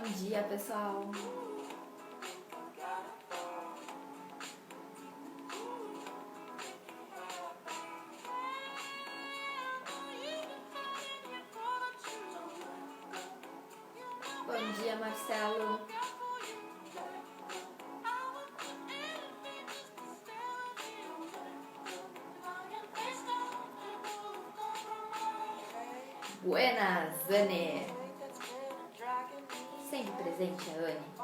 dia, pessoal. Bom dia, Marcelo. Buenas, Anne. Sempre presente, a Anne.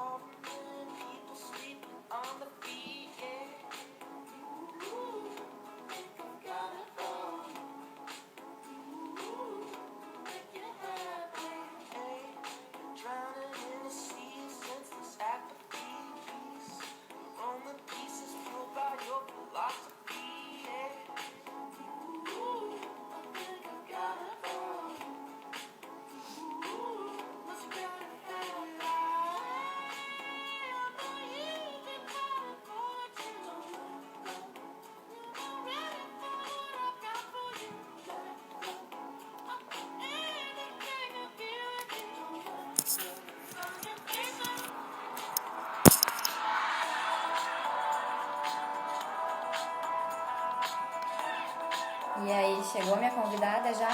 E aí, chegou minha convidada já?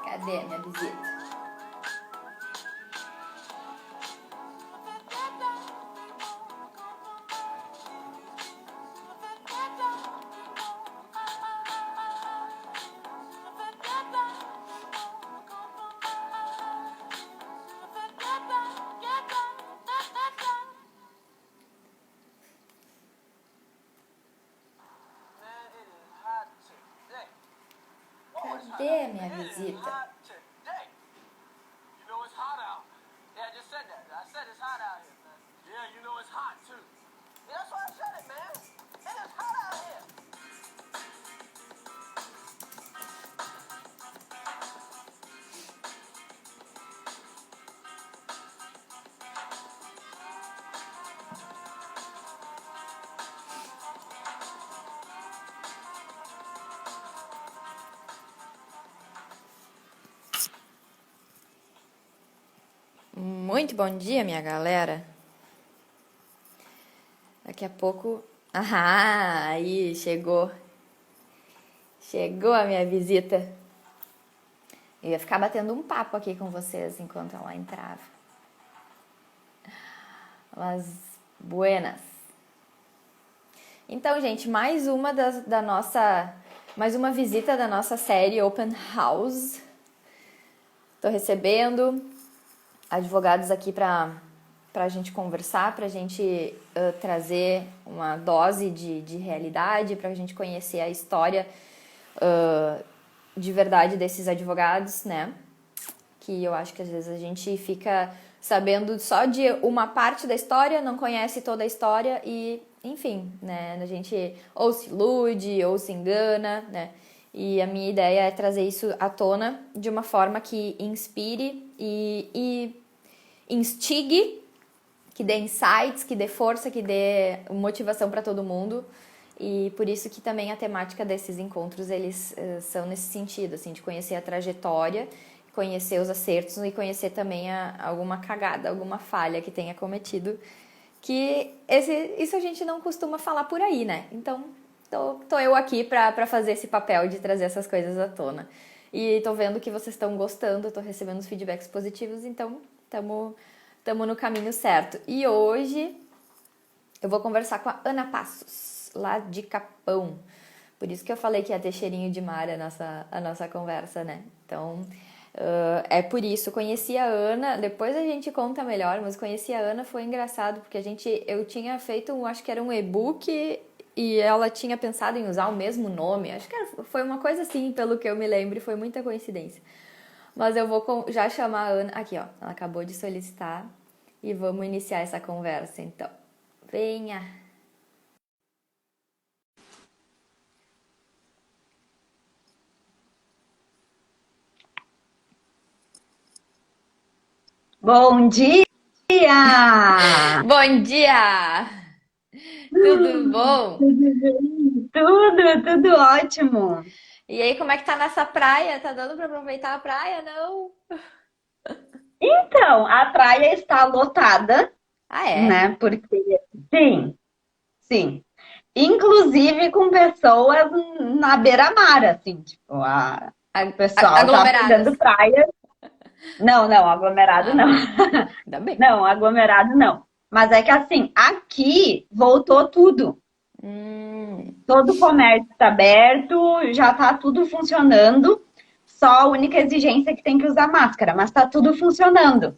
Cadê a minha visita? Cadê a minha visita? Muito bom dia, minha galera. Daqui a pouco... Ah, aí, chegou. Chegou a minha visita. Eu ia ficar batendo um papo aqui com vocês enquanto ela entrava. Mas, buenas. Então, gente, mais uma mais uma visita da nossa série Open House. Tô recebendo advogados aqui para a gente conversar, para a gente trazer uma dose de realidade, para a gente conhecer a história de verdade desses advogados, né? Que eu acho que às vezes a gente fica sabendo só de uma parte da história, não conhece toda a história e, enfim, né? A gente ou se ilude ou se engana, né? E a minha ideia é trazer isso à tona de uma forma que inspire e instigue, que dê insights, que dê força, que dê motivação para todo mundo. E por isso que também a temática desses encontros, eles são nesse sentido, assim, de conhecer a trajetória, conhecer os acertos e conhecer também alguma cagada, alguma falha que tenha cometido, que isso a gente não costuma falar por aí, né? Então, tô eu aqui pra fazer esse papel de trazer essas coisas à tona. E tô vendo que vocês estão gostando, tô recebendo os feedbacks positivos, então tamo no caminho certo. E hoje eu vou conversar com a Ana Passos, lá de Capão. Por isso que eu falei que ia ter cheirinho de mar a nossa conversa, né? Então, é por isso. Conheci a Ana, depois a gente conta melhor, mas conheci a Ana, foi engraçado, porque eu tinha feito, acho que era um e-book e ela tinha pensado em usar o mesmo nome. Acho que foi uma coisa assim, pelo que eu me lembro, foi muita coincidência. Mas eu vou já chamar a Ana. Aqui, ó, ela acabou de solicitar e vamos iniciar essa conversa, então. Venha! Bom dia! Bom dia! Tudo bom? Tudo bem? Tudo ótimo. E aí, como é que tá nessa praia? Tá dando pra aproveitar a praia? Não? Então, a praia está lotada, Ah, é? né? Porque, sim, sim. Inclusive com pessoas na beira-mar, assim, tipo, o pessoal tá Aglomeradas. pegando praia. Não, não, aglomerado Ah, não. bom. Ainda bem. Não, aglomerado não. Mas é que assim, aqui voltou tudo. Hum, Todo o comércio está aberto, já está tudo funcionando. Só a única exigência é que tem que usar máscara, mas está tudo funcionando.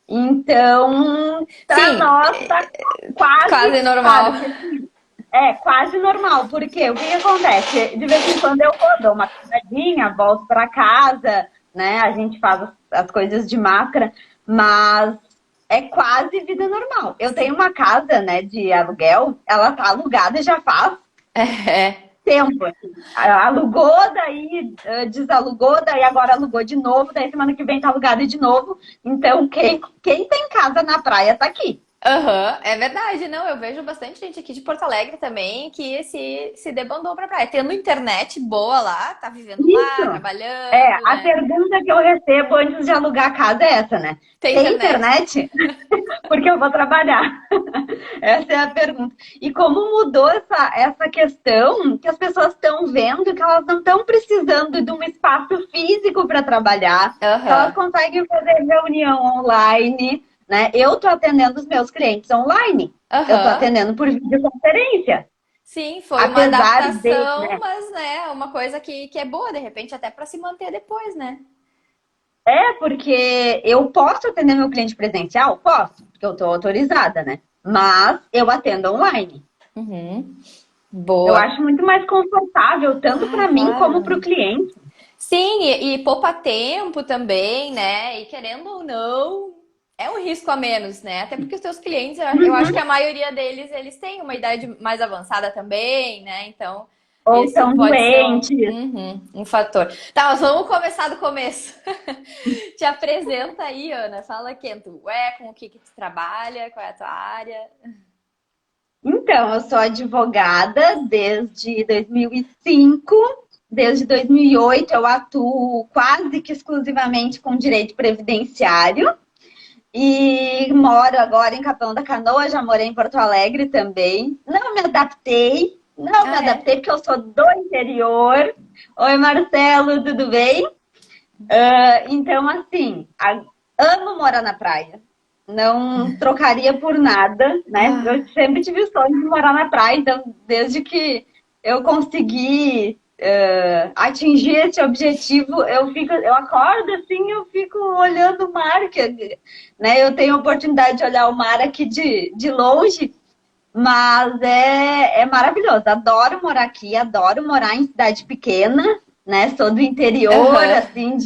Então, para sim, nós está quase, quase normal. claro, que é quase normal, porque o que que acontece? De vez em quando eu vou, dou uma caminhadinha, volto para casa, né? A gente faz as coisas de máscara, mas é quase vida normal. Eu tenho uma casa, né, de aluguel, ela tá alugada já faz É. tempo, assim. Alugou, daí desalugou, daí agora alugou de novo, daí semana que vem tá alugado de novo. Então, quem tem casa na praia tá aqui. Aham, é verdade, não. Eu vejo bastante gente aqui de Porto Alegre também que se debandou pra praia. Tendo internet boa lá, tá vivendo lá, Isso. É, trabalhando, a né? pergunta que eu recebo antes de alugar a casa é essa, né? Tem Tem internet. internet? Porque eu vou trabalhar. Essa é a pergunta. E como mudou essa questão que as pessoas estão vendo que elas não estão precisando de um espaço físico para trabalhar, que elas Aham, conseguem fazer reunião online, né? Eu estou atendendo os meus clientes online. Eu estou aham. atendendo por videoconferência. Sim, foi uma Apesar de, adaptação, né, mas, né, uma coisa que é boa, de repente, até pra se manter depois, né? porque eu posso atender meu cliente presencial? Posso, porque eu estou autorizada, né? Mas eu atendo online. Uhum. Eu Boa. acho muito mais confortável, tanto Ai, para mim como para o claro. cliente. Sim, e poupa tempo também, né? E querendo ou não, é um risco a menos, né? Até porque os teus clientes, eu acho que a maioria deles, eles têm uma idade mais avançada também, né? Então, Ou esse estão pode ser um, doentes. um fator. Tá, mas vamos começar do começo. Te apresenta aí, Ana. Fala quem tu é, com o que tu trabalha, qual é a tua área. Então, eu sou advogada desde 2005. Desde 2008 eu atuo quase que exclusivamente com direito previdenciário. E moro agora em Capão da Canoa, já morei em Porto Alegre também. Não me Ah, é? adaptei porque eu sou do interior. Oi, Marcelo, tudo bem? Então, assim, amo morar na praia. Não trocaria por nada, né? Ah, Eu sempre tive o sonho de morar na praia, então, desde que eu consegui atingir esse objetivo, eu acordo assim, eu fico olhando o mar, né? Eu tenho a oportunidade de olhar o mar aqui de longe, mas é maravilhoso. Adoro morar aqui, adoro morar em cidade pequena, né? Sou do interior, aham. assim,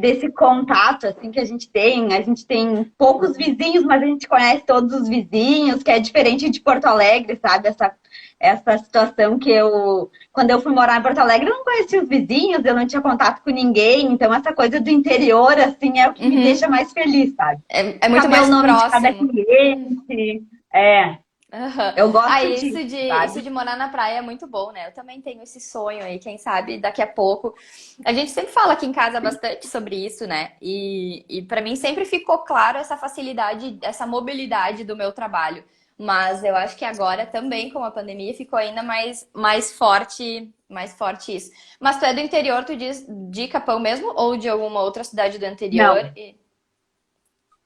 desse contato assim que a gente tem. A gente tem poucos vizinhos, mas a gente conhece todos os vizinhos, que é diferente de Porto Alegre, sabe? Essa situação que quando eu fui morar em Porto Alegre, eu não conhecia os vizinhos, eu não tinha contato com ninguém. Então, essa coisa do interior, assim, é o que me deixa Uhum. mais feliz, sabe? É muito Saber o mais nome de cada próximo. cliente. É, Aham. eu Ah, gosto isso disso, isso sabe? de morar na praia é muito bom, né? Eu também tenho esse sonho aí, quem sabe daqui a pouco. A gente sempre fala aqui em casa bastante sobre isso, né? E para mim sempre ficou claro essa facilidade, essa mobilidade do meu trabalho. Mas eu acho que agora também, com a pandemia, ficou ainda mais forte isso. Mas tu é do interior, tu diz de Capão mesmo ou de alguma outra cidade do interior?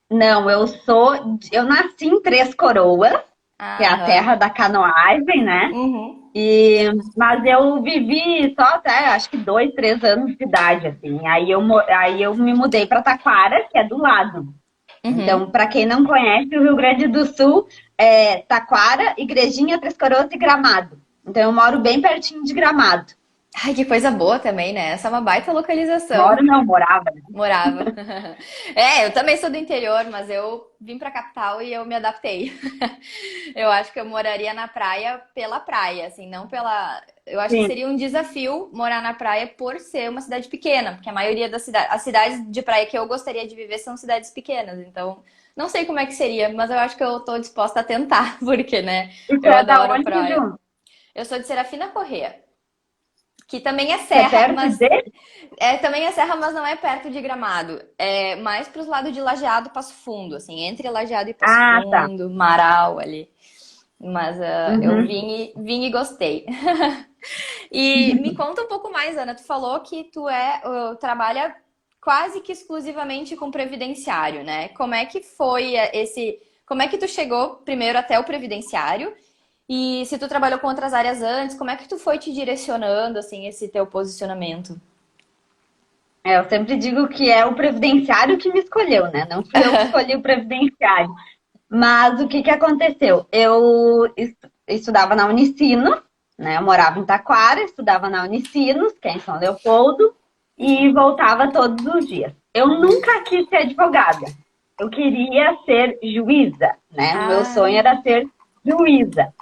Não, não, eu nasci em Três Coroas, que é a Aham. terra da canoagem, né? Uhum. Mas eu vivi só até acho que 2, 3 anos de idade, assim. Aí eu me mudei para Taquara, que é do lado. Então, Uhum. para quem não conhece, o Rio Grande do Sul é Taquara, Igrejinha, Três Coroas e Gramado. Então, eu moro bem pertinho de Gramado. Ai, que coisa boa também, né? Essa é uma baita localização. Moro não, morava, né? Morava. É, eu também sou do interior, mas eu vim pra capital e eu me adaptei. Eu acho que eu moraria na praia pela praia, assim, não pela. Eu acho que Sim. seria um desafio morar na praia por ser uma cidade pequena, porque a maioria das cidades, as cidades de praia que eu gostaria de viver são cidades pequenas. Então, não sei como é que seria, mas eu acho que eu tô disposta a tentar, porque, né? E tu Eu é da adoro onde, praia. Ju? Eu sou de Serafina Corrêa, que também é Que é serra, perto mas dele? também é serra, mas não é perto de Gramado. É mais para os lados de Lajeado e Passo Fundo, assim, entre Lajeado e Passo Ah, tá. Fundo, Marau ali. Mas eu Uhum. vim e gostei. E me conta um pouco mais, Ana. Tu falou que tu trabalha quase que exclusivamente com previdenciário, né? Como é que foi esse. Como é que tu chegou primeiro até o previdenciário? E se tu trabalhou com outras áreas antes, como é que tu foi te direcionando, assim, esse teu posicionamento? Eu sempre digo que é o previdenciário que me escolheu, né? Não fui eu que escolhi o previdenciário. Mas o que que aconteceu? Estudava na Unicinos, né? Eu morava em Taquara, estudava na Unicinos, que é em São Leopoldo, e voltava todos os dias. Eu nunca quis ser advogada. Eu queria ser juíza, né? O meu sonho Ah, era ser juíza.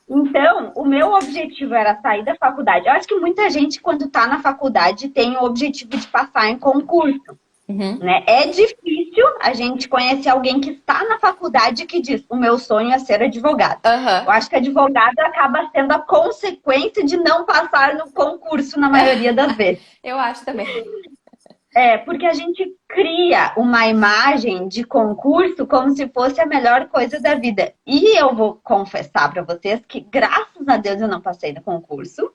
Então, o meu objetivo era sair da faculdade. Eu acho que muita gente, quando está na faculdade, tem o objetivo de passar em concurso, uhum. né? É difícil a gente conhecer alguém que está na faculdade que diz: o meu sonho é ser advogado. Aham. Eu acho que advogado acaba sendo a consequência de não passar no concurso na maioria das vezes. Eu acho também. É, porque a gente cria uma imagem de concurso como se fosse a melhor coisa da vida. E eu vou confessar para vocês que, graças a Deus, eu não passei no concurso.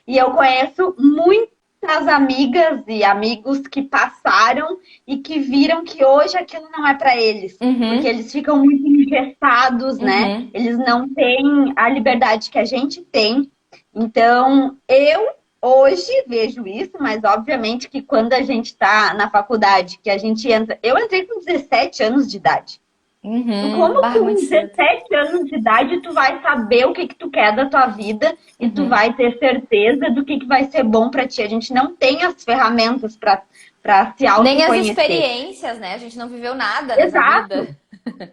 E eu conheço muitas amigas e amigos que passaram e que viram que hoje aquilo não é para eles. Porque Uhum, eles ficam muito engessados, né? uhum, Eles não têm a liberdade que a gente tem. Então, eu hoje vejo isso, mas obviamente que quando a gente está na faculdade, que a gente entra. Eu entrei com 17 anos de idade. uhum. Como Bah, com muito cedo. 17 anos de idade tu vai saber o que que tu quer da tua vida e tu Uhum. vai ter certeza do que vai ser bom para ti. A gente não tem as ferramentas para se Nem as autoconhecer. experiências, né? A gente não viveu nada nessa vida. Exato,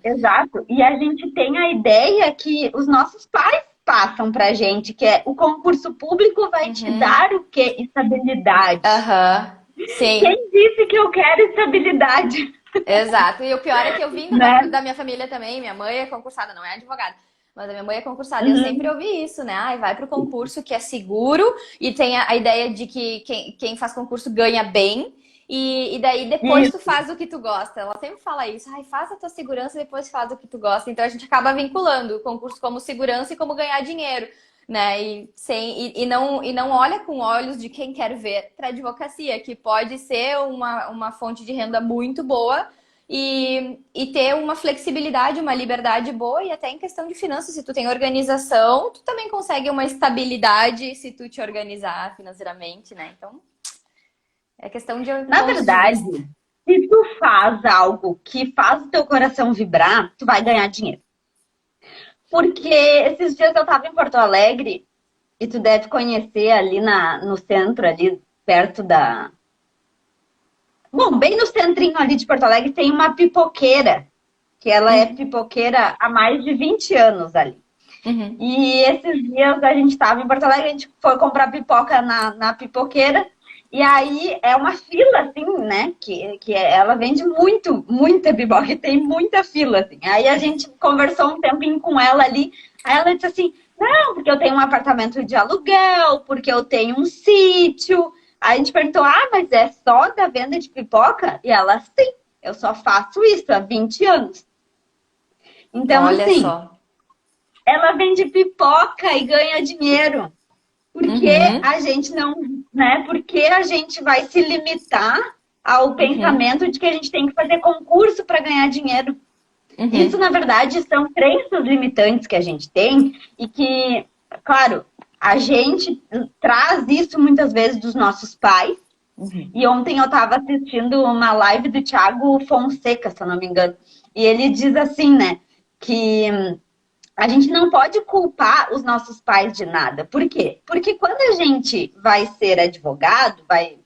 exato. E a gente tem a ideia que os nossos pais passam pra gente, que é o concurso público vai te Uhum. dar o quê? Estabilidade. Aham. Sim, Quem disse que eu quero estabilidade, exato. E o pior é que eu vim né? da minha família também. Minha mãe é concursada, não é advogada. Mas a minha mãe é concursada e eu sempre Uhum. ouvi isso, né? Ai, vai pro concurso que é seguro e tem a ideia de que quem faz concurso ganha bem. E daí depois tu Isso, faz o que tu gosta. Ela sempre fala isso. Ai, faz a tua segurança e depois faz o que tu gosta. Então a gente acaba vinculando o concurso como segurança e como ganhar dinheiro, né? E não olha com olhos de quem quer ver para advocacia, que pode ser uma fonte de renda muito boa e ter uma flexibilidade, uma liberdade boa e até em questão de finanças, se tu tem organização, tu também consegue uma estabilidade se tu te organizar financeiramente, né? Então, é questão de na pontos de vista. verdade, se tu faz algo que faz o teu coração vibrar, tu vai ganhar dinheiro. Porque esses dias eu estava em Porto Alegre e tu deve conhecer ali no centro, ali perto da. Bom, bem no centrinho ali de Porto Alegre tem uma pipoqueira, que ela é Uhum, pipoqueira há mais de 20 anos ali. uhum, E esses dias a gente estava em Porto Alegre, a gente foi comprar pipoca na pipoqueira. E aí é uma fila, assim, né? Ela vende muita pipoca, e tem muita fila, assim. Aí a gente conversou um tempinho com ela ali. Aí ela disse assim: não, porque eu tenho um apartamento de aluguel, porque eu tenho um sítio. Aí a gente perguntou: ah, mas é só da venda de pipoca? E ela: sim, eu só faço isso há 20 anos. Então, olha assim, só. ela vende pipoca e ganha dinheiro. Por que Uhum, a gente não, né? Por que a gente vai se limitar ao uhum, pensamento de que a gente tem que fazer concurso para ganhar dinheiro? Isso, uhum, na verdade, são crenças limitantes que a gente tem e que, claro, a gente traz isso muitas vezes dos nossos pais. uhum. E ontem eu estava assistindo uma live do Thiago Fonseca, se eu não me engano. E ele diz assim, né? Que a gente não pode culpar os nossos pais de nada. Por quê? Porque quando a gente vai ser advogado, vai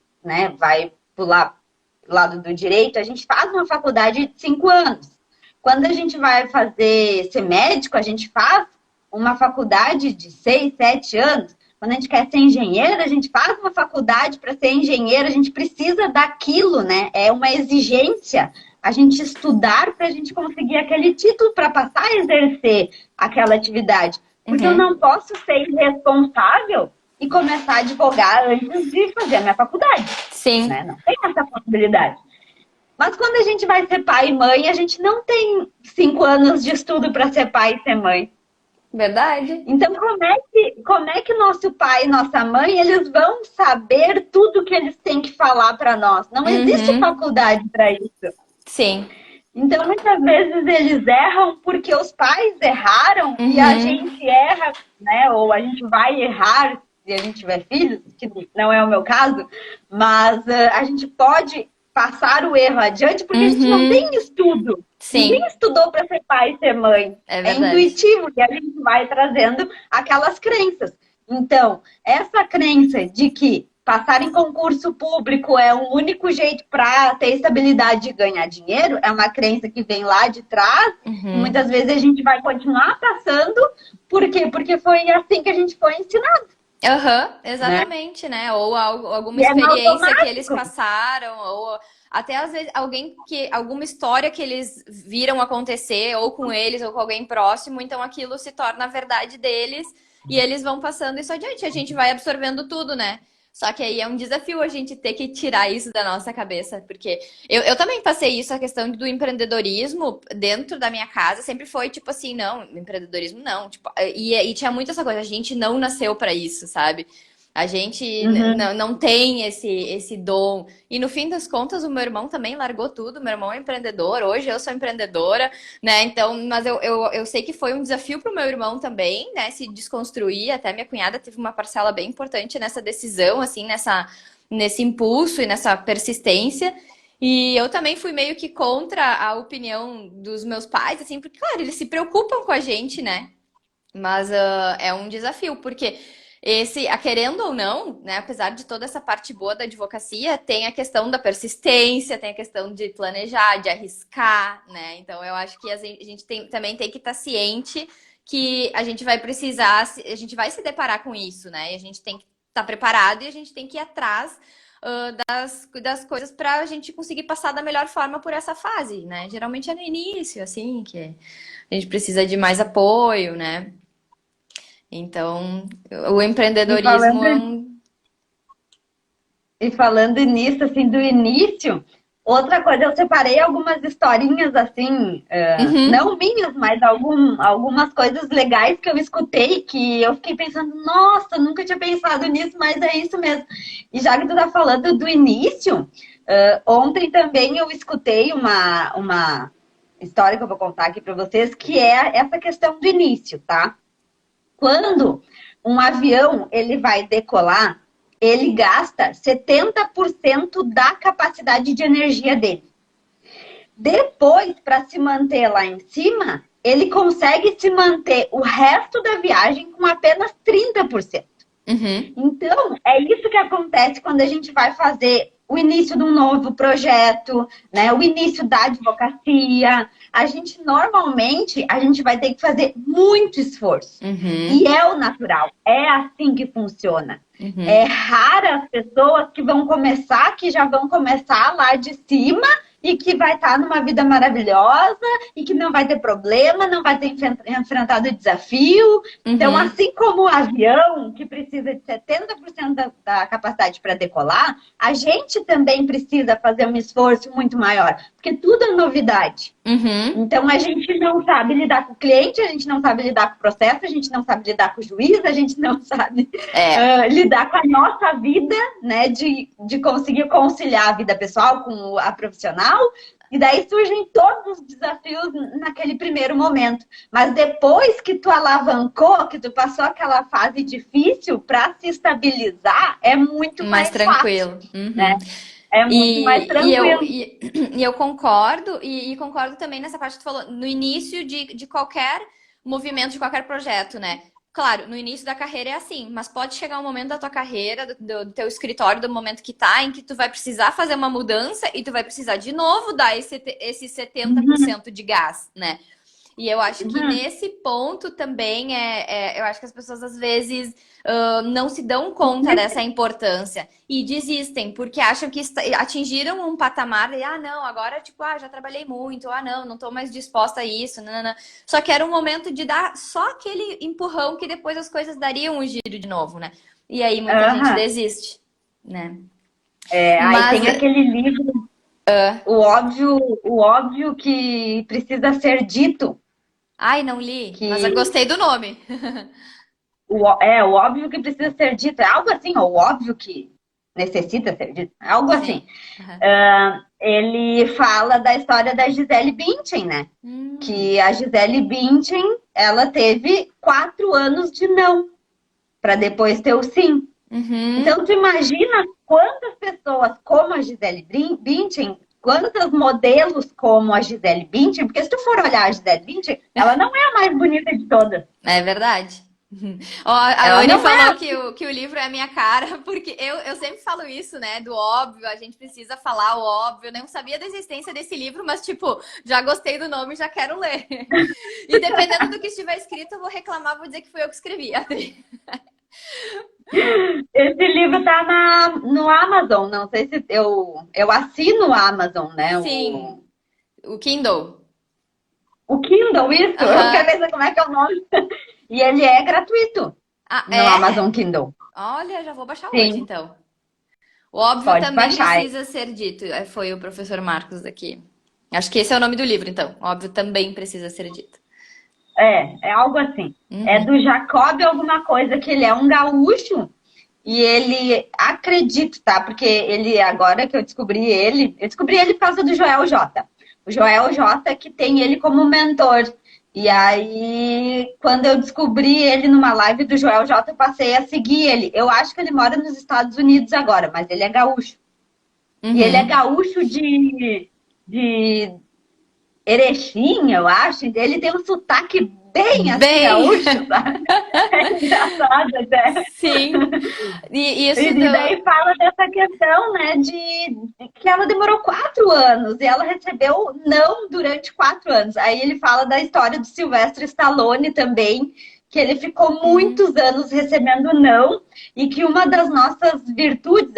pular pro lado do direito, a gente faz uma faculdade de 5 anos. Quando a gente vai ser médico, a gente faz uma faculdade de 6, 7 anos. Quando a gente quer ser engenheiro, a gente faz uma faculdade para ser engenheiro, a gente precisa daquilo, né? É uma exigência a gente estudar para a gente conseguir aquele título para passar a exercer aquela atividade. Porque eu não posso ser irresponsável e começar a advogar antes de fazer a minha faculdade. Sim. Né? Não tem essa possibilidade. Mas quando a gente vai ser pai e mãe, a gente não tem 5 anos de estudo para ser pai e ser mãe. Verdade. Então, como é que nosso pai e nossa mãe, eles vão saber tudo que eles têm que falar para nós? Não existe faculdade para isso. Sim. Então, muitas vezes eles erram porque os pais erraram e a gente erra, né? Ou a gente vai errar se a gente tiver filhos, que não é o meu caso, mas a gente pode passar o erro adiante porque a gente não tem estudo. Sim. Ninguém estudou para ser pai e ser mãe. É intuitivo e a gente vai trazendo aquelas crenças. Então, essa crença de que passar em concurso público é o único jeito para ter estabilidade e ganhar dinheiro é uma crença que vem lá de trás. E muitas vezes a gente vai continuar passando. Por quê? Porque foi assim que a gente foi ensinado. Exatamente, né? Ou alguma experiência que eles passaram, ou até às vezes alguma história que eles viram acontecer, ou com eles, ou com alguém próximo, então aquilo se torna a verdade deles e eles vão passando isso adiante. A gente vai absorvendo tudo, né? Só que aí é um desafio a gente ter que tirar isso da nossa cabeça, porque eu também passei isso, a questão do empreendedorismo dentro da minha casa, sempre foi tipo assim, não, empreendedorismo não, tipo, e tinha muito essa coisa, a gente não nasceu para isso, sabe? A gente não tem esse dom. E no fim das contas, o meu irmão também largou tudo. Meu irmão é empreendedor, hoje eu sou empreendedora, né? Então, mas eu sei que foi um desafio para o meu irmão também, né? Se desconstruir. Até minha cunhada teve uma parcela bem importante nessa decisão, assim, nesse impulso e nessa persistência. E eu também fui meio que contra a opinião dos meus pais, assim, porque, claro, eles se preocupam com a gente, né? Mas é um desafio, porque querendo ou não, né, apesar de toda essa parte boa da advocacia, tem a questão da persistência, tem a questão de planejar, de arriscar, né? Então eu acho que a gente também tem que estar ciente que a gente vai precisar, a gente vai se deparar com isso, né? E a gente tem que estar preparado e a gente tem que ir atrás das coisas para a gente conseguir passar da melhor forma por essa fase, né? Geralmente é no início, assim, que a gente precisa de mais apoio, né? Então, o empreendedorismo E falando nisso, assim, do início, outra coisa, eu separei algumas historinhas, assim, não minhas, mas algumas coisas legais que eu escutei, que eu fiquei pensando, nossa, nunca tinha pensado nisso, mas é isso mesmo. E já que tu tá falando do início, ontem também eu escutei uma história que eu vou contar aqui para vocês, que é essa questão do início, tá? Quando um avião ele vai decolar, ele gasta 70% da capacidade de energia dele. Depois, para se manter lá em cima, ele consegue se manter o resto da viagem com apenas 30%. Então, é isso que acontece quando a gente vai fazer o início de um novo projeto, né? O início da advocacia. Normalmente, a gente vai ter que fazer muito esforço. E é o natural. É assim que funciona. É rara as pessoas que vão começar, que já vão começar lá de cima e que vai estar numa vida maravilhosa e que não vai ter problema, não vai ter enfrentado desafio. Então, assim como o avião, que precisa de 70% da capacidade para decolar, a gente também precisa fazer um esforço muito maior, porque tudo é novidade. Então, a gente não sabe lidar com o cliente, a gente não sabe lidar com o processo, a gente não sabe lidar com o juiz, a gente não sabe lidar com a nossa vida, né? De conseguir conciliar a vida pessoal com a profissional. E daí surgem todos os desafios naquele primeiro momento. Mas depois que tu alavancou, que tu passou aquela fase difícil, para se estabilizar, é muito mais tranquilo. Fácil, né? É muito mais tranquilo. E eu concordo, e concordo também nessa parte que tu falou, no início de qualquer movimento de qualquer projeto, né? Claro, no início da carreira é assim, mas pode chegar um momento da tua carreira, do teu escritório, do momento que tá, em que tu vai precisar fazer uma mudança e tu vai precisar de novo dar esse Uhum, 70% de gás, né? E eu acho que uhum. nesse ponto também eu acho que as pessoas às vezes não se dão conta dessa importância e desistem, porque acham que atingiram um patamar e, não, agora, tipo, já trabalhei muito, não tô mais disposta a isso, não. Só que era um momento de dar só aquele empurrão que depois as coisas dariam um giro de novo, né? E aí muita gente Aham. desiste, né? Aí Mas, tem aquele livro, o óbvio que precisa ser dito, ai, não li, mas eu que gostei do nome. o óbvio que precisa ser dito, é algo assim, ou o óbvio que necessita ser dito, é algo assim. Sim. Aham. Ele fala da história da Gisele Bündchen, né? Hum. Que a Gisele Bündchen, ela teve 4 anos de não, para depois ter o sim. Uhum. Então, tu imagina quantas pessoas como a Gisele Bündchen, quantos modelos como a Gisele Bündchen, porque se tu for olhar a Gisele Bündchen, ela não é a mais bonita de todas. É verdade. Ó, a Ela Anne não falou é. que o livro é a minha cara, porque eu sempre falo isso, né? Do óbvio, a gente precisa falar o óbvio. Eu não sabia da existência desse livro, mas, tipo, já gostei do nome e já quero ler. E dependendo do que estiver escrito, eu vou reclamar, vou dizer que fui eu que escrevi. Esse livro tá no Amazon, não sei se eu assino o Amazon, né? Sim, o Kindle. O Kindle, isso, eu Aham. quero ver como é que é o nome. E ele é gratuito Ah, no é? Amazon Kindle. Olha, já vou baixar hoje, Sim, então. O óbvio pode também baixar. precisa ser dito. Foi o professor Marcos aqui. Acho que esse é o nome do livro, então. Óbvio também precisa ser dito. É algo assim. É Uhum. do Jacob alguma coisa, que ele é um gaúcho e ele, acredito, tá? Porque ele, agora que eu descobri ele por causa do Joel J. O Joel J que tem ele como mentor. E aí, quando eu descobri ele numa live do Joel J, eu passei a seguir ele. Eu acho que ele mora nos Estados Unidos agora, mas ele é gaúcho. E ele é Uhum. gaúcho de Erechim, eu acho. Ele tem um sotaque bem assim, Bem, gaúcho, sabe? É engraçado até. sim. E isso E do. daí fala dessa questão, né, de que ela demorou 4 anos e ela recebeu não durante 4 anos. Aí ele fala da história do Sylvester Stallone também, que ele ficou Uhum. muitos anos recebendo não e que uma das nossas virtudes,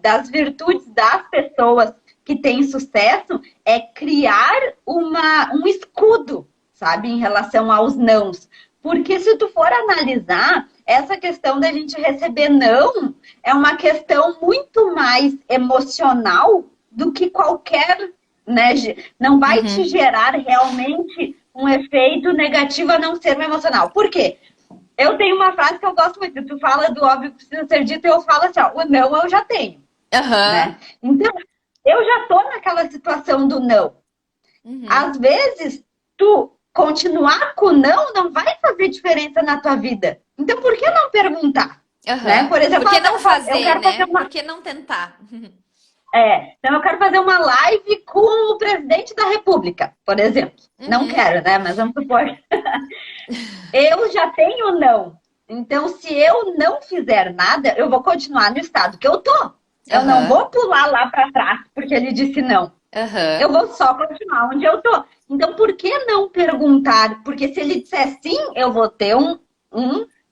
das virtudes das pessoas que têm sucesso é criar um escudo, sabe, em relação aos nãos. Porque se tu for analisar, essa questão da gente receber não é uma questão muito mais emocional do que qualquer, né? Não vai te Uhum. gerar realmente um efeito negativo a não ser um emocional. Por quê? Eu tenho uma frase que eu gosto muito. Tu fala do óbvio que precisa ser dito, e eu falo assim, ó, o não eu já tenho, Aham. né? Então, eu já tô naquela situação do não. Uhum. Às vezes, tu continuar com não vai fazer diferença na tua vida. Então, por que não perguntar? Né? Aham. Por Por exemplo, que não eu fazer, quero fazer né? uma Por que não tentar? então eu quero fazer uma live com o presidente da República, por exemplo. Não Uhum. quero, né? Mas vamos supor. Eu já tenho não. Então, se eu não fizer nada, eu vou continuar no estado que eu tô. Eu não Aham. vou pular lá para trás porque ele disse não. Aham. Eu vou só continuar onde eu tô. Então, por que não perguntar? Porque se ele disser sim, eu vou ter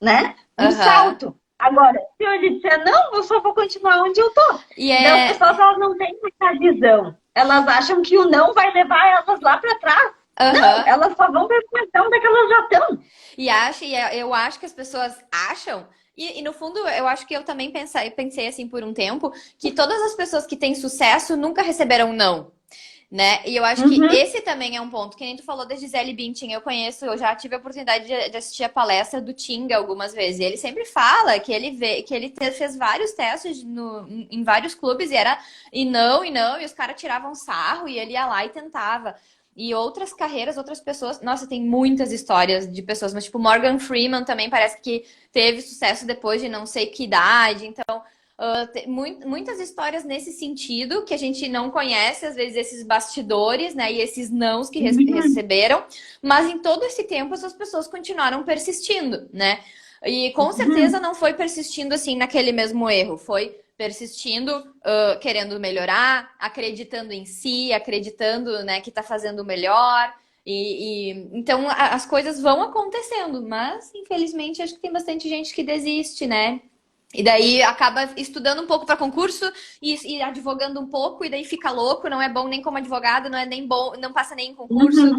né, um Aham. salto. Agora, se ele disser não, eu só vou continuar onde eu tô. E Então, as pessoas é. elas não têm essa visão. Elas acham que o não vai levar elas lá para trás. Não, Aham. elas só vão ter noção onde é que elas já estão. Eu acho que as pessoas acham, e no fundo eu acho que eu também pensei assim por um tempo, que todas as pessoas que têm sucesso nunca receberam não. Né? E eu acho que Uhum, esse também é um ponto. Que nem tu falou da Gisele Bündchen, eu já tive a oportunidade de assistir a palestra do Tinga algumas vezes. E ele sempre fala que fez vários testes em vários clubes e não, e os caras tiravam sarro e ele ia lá e tentava. E outras carreiras, outras pessoas. Nossa, tem muitas histórias de pessoas, mas tipo, Morgan Freeman também parece que teve sucesso depois de não sei que idade. Então, Muitas histórias nesse sentido, que a gente não conhece, às vezes, esses bastidores, né? E esses nãos que receberam. Mas em todo esse tempo, essas pessoas continuaram persistindo, né? E com certeza não foi persistindo assim naquele mesmo erro. Foi persistindo, querendo melhorar, acreditando em si, acreditando, né, que tá fazendo o melhor. Então as coisas vão acontecendo, mas infelizmente acho que tem bastante gente que desiste, né? E daí acaba estudando um pouco para concurso e advogando um pouco, e daí fica louco, não é bom nem como advogado, não é nem bom, não passa nem em concurso.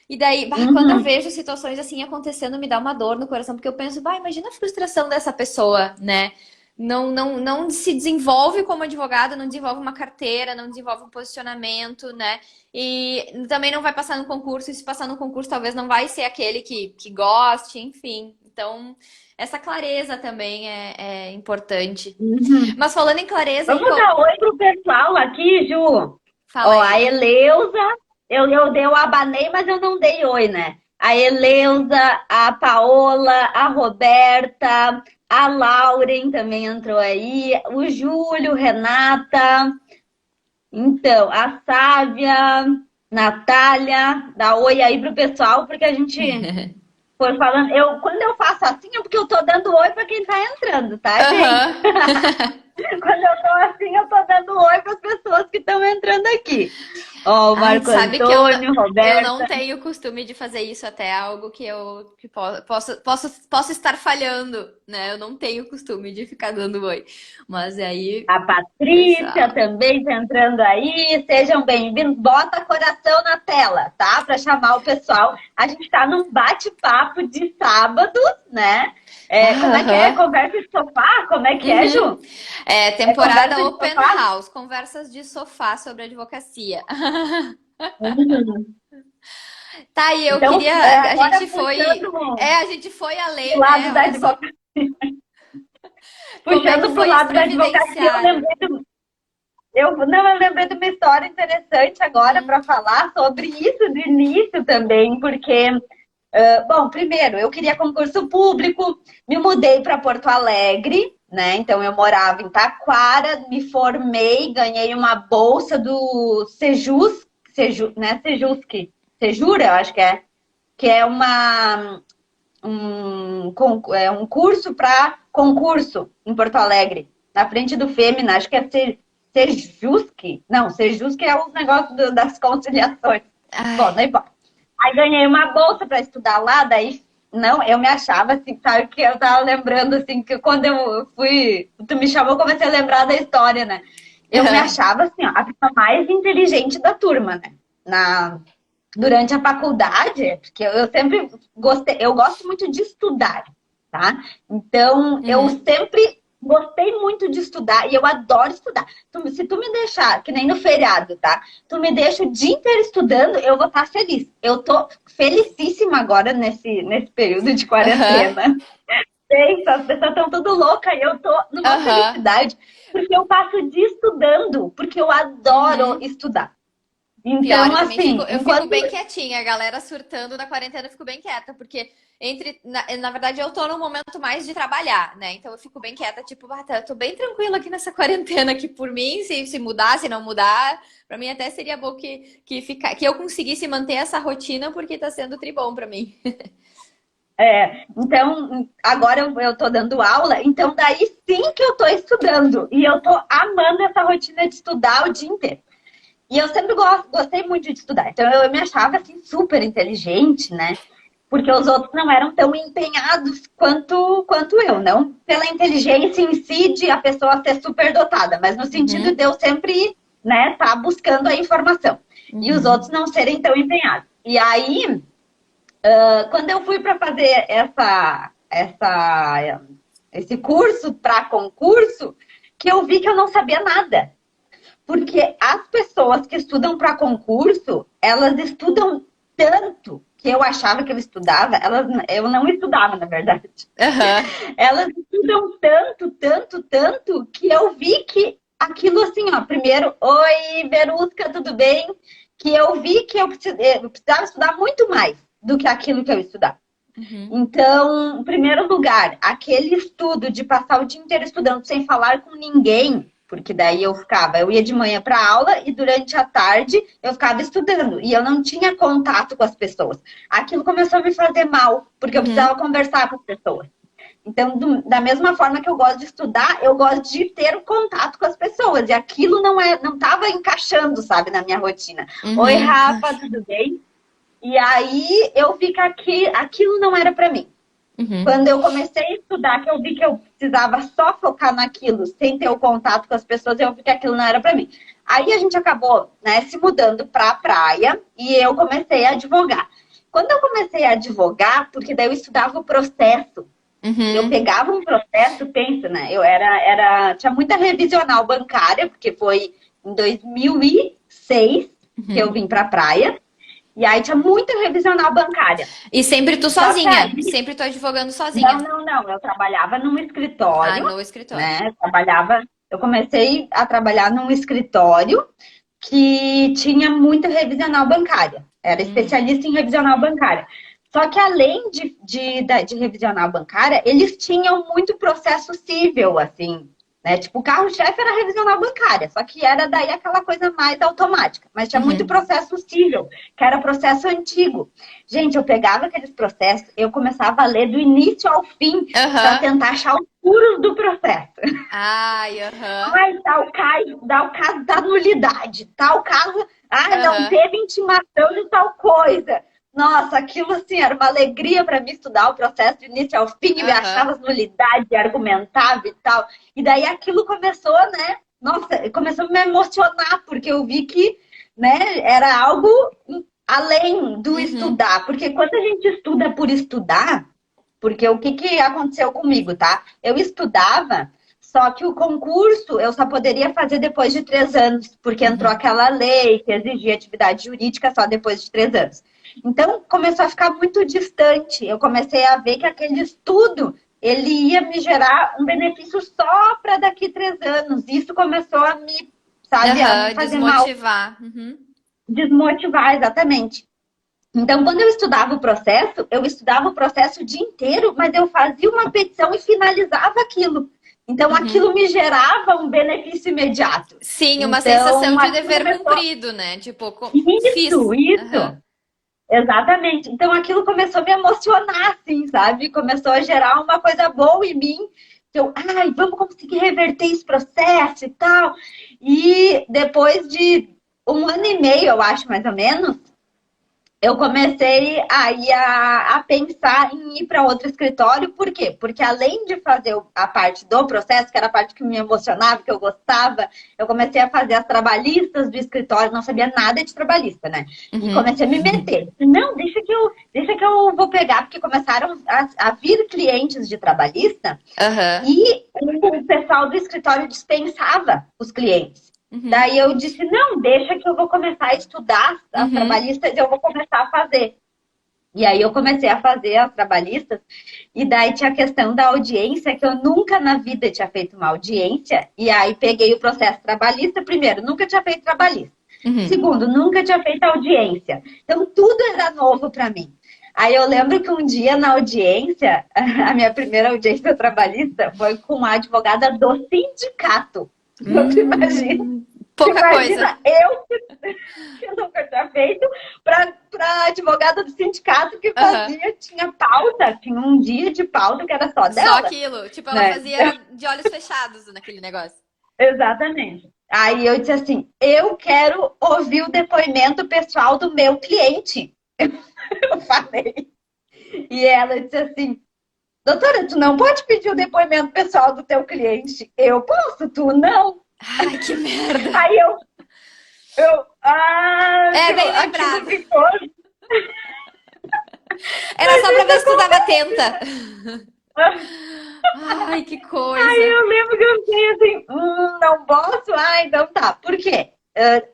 E daí, quando eu vejo situações assim acontecendo, me dá uma dor no coração, porque eu penso, imagina a frustração dessa pessoa, né? Não se desenvolve como advogado, não desenvolve uma carteira, não desenvolve um posicionamento, né? E também não vai passar no concurso, e se passar no concurso, talvez não vai ser aquele que goste, enfim. Então, essa clareza também é importante. Mas falando em clareza... Vamos dar oi pro pessoal aqui, Ju. Fala Ó, aí. a Eleusa, eu abanei, mas eu não dei oi, né? A Eleusa, a Paola, a Roberta, a Lauren também entrou aí, o Júlio, Renata, então, a Sávia, Natália, dá oi aí pro pessoal, porque a gente foi falando. Quando eu faço assim, é porque eu tô dando oi para quem tá entrando, tá, gente? Quando eu tô assim, eu tô dando oi para as pessoas que estão entrando aqui. Ó, o Marco Antônio, Roberto. Eu não tenho costume de fazer isso, até é algo que eu posso estar falhando, né? Eu não tenho costume de ficar dando oi. Mas aí. A Patrícia pessoal, também tá entrando aí. Sejam bem-vindos. Bota coração na tela, tá? Para chamar o pessoal. A gente tá num bate-papo de sábado, né? Como é que é? Conversa de sofá? Como é que é, Ju? Temporada Open House, conversas de sofá sobre advocacia. Tá, e eu então, queria. A gente foi além, do lado né? da advocacia. Puxando pro lado da advocacia, eu lembrei de uma história interessante agora para falar sobre isso do início também, porque bom, primeiro, eu queria concurso público, me mudei para Porto Alegre, né? Então eu morava em Taquara, me formei, ganhei uma bolsa do né? Sejura, eu acho que é um curso para concurso em Porto Alegre, na frente do Fêmea, acho que é Sejusc. Não, Sejusc é os negócios das conciliações. Bom, não importa. Aí ganhei uma bolsa para estudar lá, daí não, eu me achava assim, sabe, que eu tava lembrando assim, que quando eu fui, tu me chamou, eu comecei a lembrar da história, né? Eu me achava assim, ó, a pessoa mais inteligente da turma, né? Durante a faculdade, porque eu sempre gostei, eu gosto muito de estudar, tá? Então, eu sempre gostei muito de estudar e eu adoro estudar. Se tu me deixar, que nem no feriado, tá? Tu me deixa o dia inteiro estudando, eu vou estar feliz. Eu tô felicíssima agora nesse período de quarentena. As pessoas estão tudo loucas e eu tô numa felicidade, porque eu passo o dia estudando, porque eu adoro estudar. Então, assim, eu fico bem quietinha, a galera surtando na quarentena, eu fico bem quieta, porque na verdade eu tô num momento mais de trabalhar, né? Então eu fico bem quieta, tipo, eu tô bem tranquila aqui nessa quarentena, que por mim, se mudar, se não mudar, pra mim até seria bom que eu conseguisse manter essa rotina, porque tá sendo tribom pra mim. Então, agora eu tô dando aula, então daí sim que eu tô estudando, e eu tô amando essa rotina de estudar o dia inteiro. E eu sempre gostei muito de estudar. Então eu me achava assim super inteligente, né? Porque os outros não eram tão empenhados quanto eu, não pela inteligência em si de a pessoa ser super dotada, mas no sentido de eu sempre, né, tá buscando a informação. E os outros não serem tão empenhados. E aí, quando eu fui para fazer esse curso para concurso, que eu vi que eu não sabia nada. Porque as pessoas que estudam para concurso, elas estudam tanto que eu achava que eu estudava, eu não estudava, na verdade. Elas estudam tanto, que eu vi que aquilo assim, ó, primeiro, oi, Verusca, tudo bem? Que eu vi que eu precisava estudar muito mais do que aquilo que eu estudava. Então, em primeiro lugar, aquele estudo de passar o dia inteiro estudando sem falar com ninguém, porque daí eu ia de manhã para aula e durante a tarde eu ficava estudando e eu não tinha contato com as pessoas. Aquilo começou a me fazer mal, porque eu precisava conversar com as pessoas. Então, da mesma forma que eu gosto de estudar, eu gosto de ter o contato com as pessoas. E aquilo não estava encaixando, sabe, na minha rotina. Oi, Rafa, tudo bem? E aí eu fico aqui, aquilo não era para mim. Quando eu comecei a estudar, que eu vi que eu precisava só focar naquilo, sem ter o contato com as pessoas, eu vi que aquilo não era para mim. Aí a gente acabou, né, se mudando para a praia e eu comecei a advogar. Quando eu comecei a advogar, porque daí eu estudava o processo, eu pegava um processo, pensa, né? Tinha muita revisional bancária, porque foi em 2006 que eu vim para a praia. E aí tinha muita revisional bancária. E sempre tu sozinha? Sempre tu advogando sozinha? Não. Eu trabalhava num escritório. Ah, no escritório. Né? Eu comecei a trabalhar num escritório que tinha muita revisional bancária. Era especialista em revisional bancária. Só que além de revisional bancária, eles tinham muito processo civil, assim. Né? Tipo, o carro-chefe era revisional bancária, só que era daí aquela coisa mais automática. Mas tinha muito processo civil, que era processo antigo. Gente, eu pegava aqueles processos, eu começava a ler do início ao fim, para tentar achar os furos do processo. Ai, tal caso da nulidade, tal caso, não teve intimação de tal coisa. Nossa, aquilo assim era uma alegria para mim estudar o processo de início ao fim, e achava as nulidades, argumentava e tal. E daí aquilo começou, né? Nossa, começou a me emocionar, porque eu vi que, né, era algo além do estudar. Porque quando a gente estuda por estudar, porque o que aconteceu comigo, tá? Eu estudava, só que o concurso eu só poderia fazer depois de 3 anos, porque entrou aquela lei que exigia atividade jurídica só depois de 3 anos. Então, começou a ficar muito distante. Eu comecei a ver que aquele estudo, ele ia me gerar um benefício só para daqui 3 anos. Isso começou a me, sabe, a me fazer desmotivar. Mal. Desmotivar, exatamente. Então, quando eu estudava o processo o dia inteiro, mas eu fazia uma petição e finalizava aquilo. Então, aquilo me gerava um benefício imediato. Sim, uma sensação de dever cumprido, né? Tipo, fiz. Isso. Exatamente. Então aquilo começou a me emocionar, assim, sabe? Começou a gerar uma coisa boa em mim. Eu, vamos conseguir reverter esse processo e tal. E depois de 1 ano e meio, eu acho, mais ou menos, eu comecei a pensar em ir para outro escritório. Por quê? Porque além de fazer a parte do processo, que era a parte que me emocionava, que eu gostava, eu comecei a fazer as trabalhistas do escritório, não sabia nada de trabalhista, né? E comecei a me meter. Não, deixa que eu vou pegar, porque começaram a vir clientes de trabalhista e o pessoal do escritório dispensava os clientes. Daí eu disse, não, deixa que eu vou começar a estudar as trabalhistas e eu vou começar a fazer. E aí eu comecei a fazer as trabalhistas e daí tinha a questão da audiência, que eu nunca na vida tinha feito uma audiência. E aí peguei o processo trabalhista. Primeiro, nunca tinha feito trabalhista. Segundo, nunca tinha feito audiência. Então tudo era novo para mim. Aí eu lembro que um dia na audiência, a minha primeira audiência trabalhista foi com a advogada do sindicato. Imagina. Pouca coisa. Eu que nunca tinha feito para advogada do sindicato que fazia, tinha pauta, tinha um dia de pauta que era só dela. Só aquilo, tipo, ela fazia de olhos fechados naquele negócio. Exatamente. Aí eu disse assim, eu quero ouvir o depoimento pessoal do meu cliente. Eu falei. E ela disse assim, doutora, tu não pode pedir o depoimento pessoal do teu cliente. Eu posso, tu não. Ai, que merda. Aí bem lembrado. Era só pra ver se tu tava atenta. Ai, que coisa. Aí eu lembro que eu fiquei assim, não posso? Então tá. Por quê?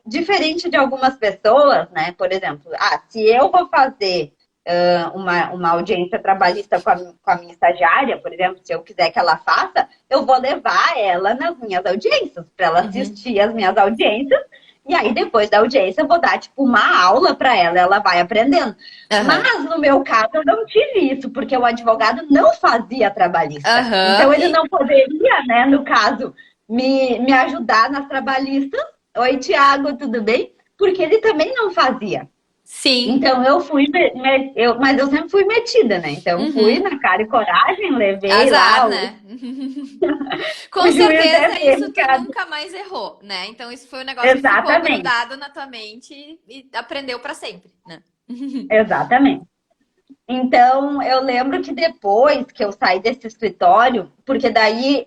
Diferente de algumas pessoas, né? Por exemplo, se eu vou fazer uma audiência trabalhista com a minha estagiária, por exemplo, se eu quiser que ela faça, eu vou levar ela nas minhas audiências, para ela assistir as minhas audiências E aí, depois da audiência, eu vou dar, tipo, uma aula para ela, ela vai aprendendo. Mas, no meu caso, eu não tive isso, porque o advogado não fazia trabalhista. Aham. Então, ele não poderia, né, no caso, me ajudar nas trabalhistas. Oi, Tiago, tudo bem? Porque ele também não fazia. Sim. Então, mas eu sempre fui metida, né? Então, fui Uhum. na cara e coragem, levei lá Azar, né? o Com juiz certeza deve isso tu ter. nunca mais errou, né? Então isso foi um negócio que ficou Exatamente, grudado na tua mente e aprendeu pra sempre, né? exatamente. Então, eu lembro que depois que eu saí desse escritório, porque daí,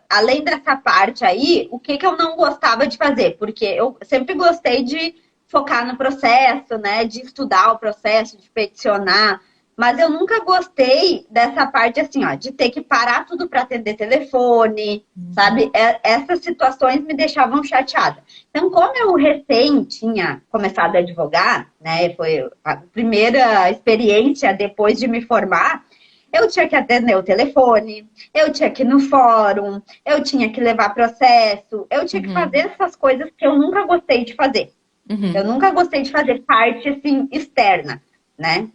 além dessa parte aí, o que eu não gostava de fazer? Porque eu sempre gostei de focar no processo, né? De estudar o processo, de peticionar. Mas eu nunca gostei dessa parte assim, ó, de ter que parar tudo para atender telefone, sabe? Essas situações me deixavam chateada. Então, como eu recém tinha começado a advogar, né, foi a primeira experiência depois de me formar, eu tinha que atender o telefone, eu tinha que ir no fórum, eu tinha que levar processo, eu tinha que fazer Uhum. essas coisas que eu nunca gostei de fazer. Eu Uhum. nunca gostei de fazer parte, assim, externa, né?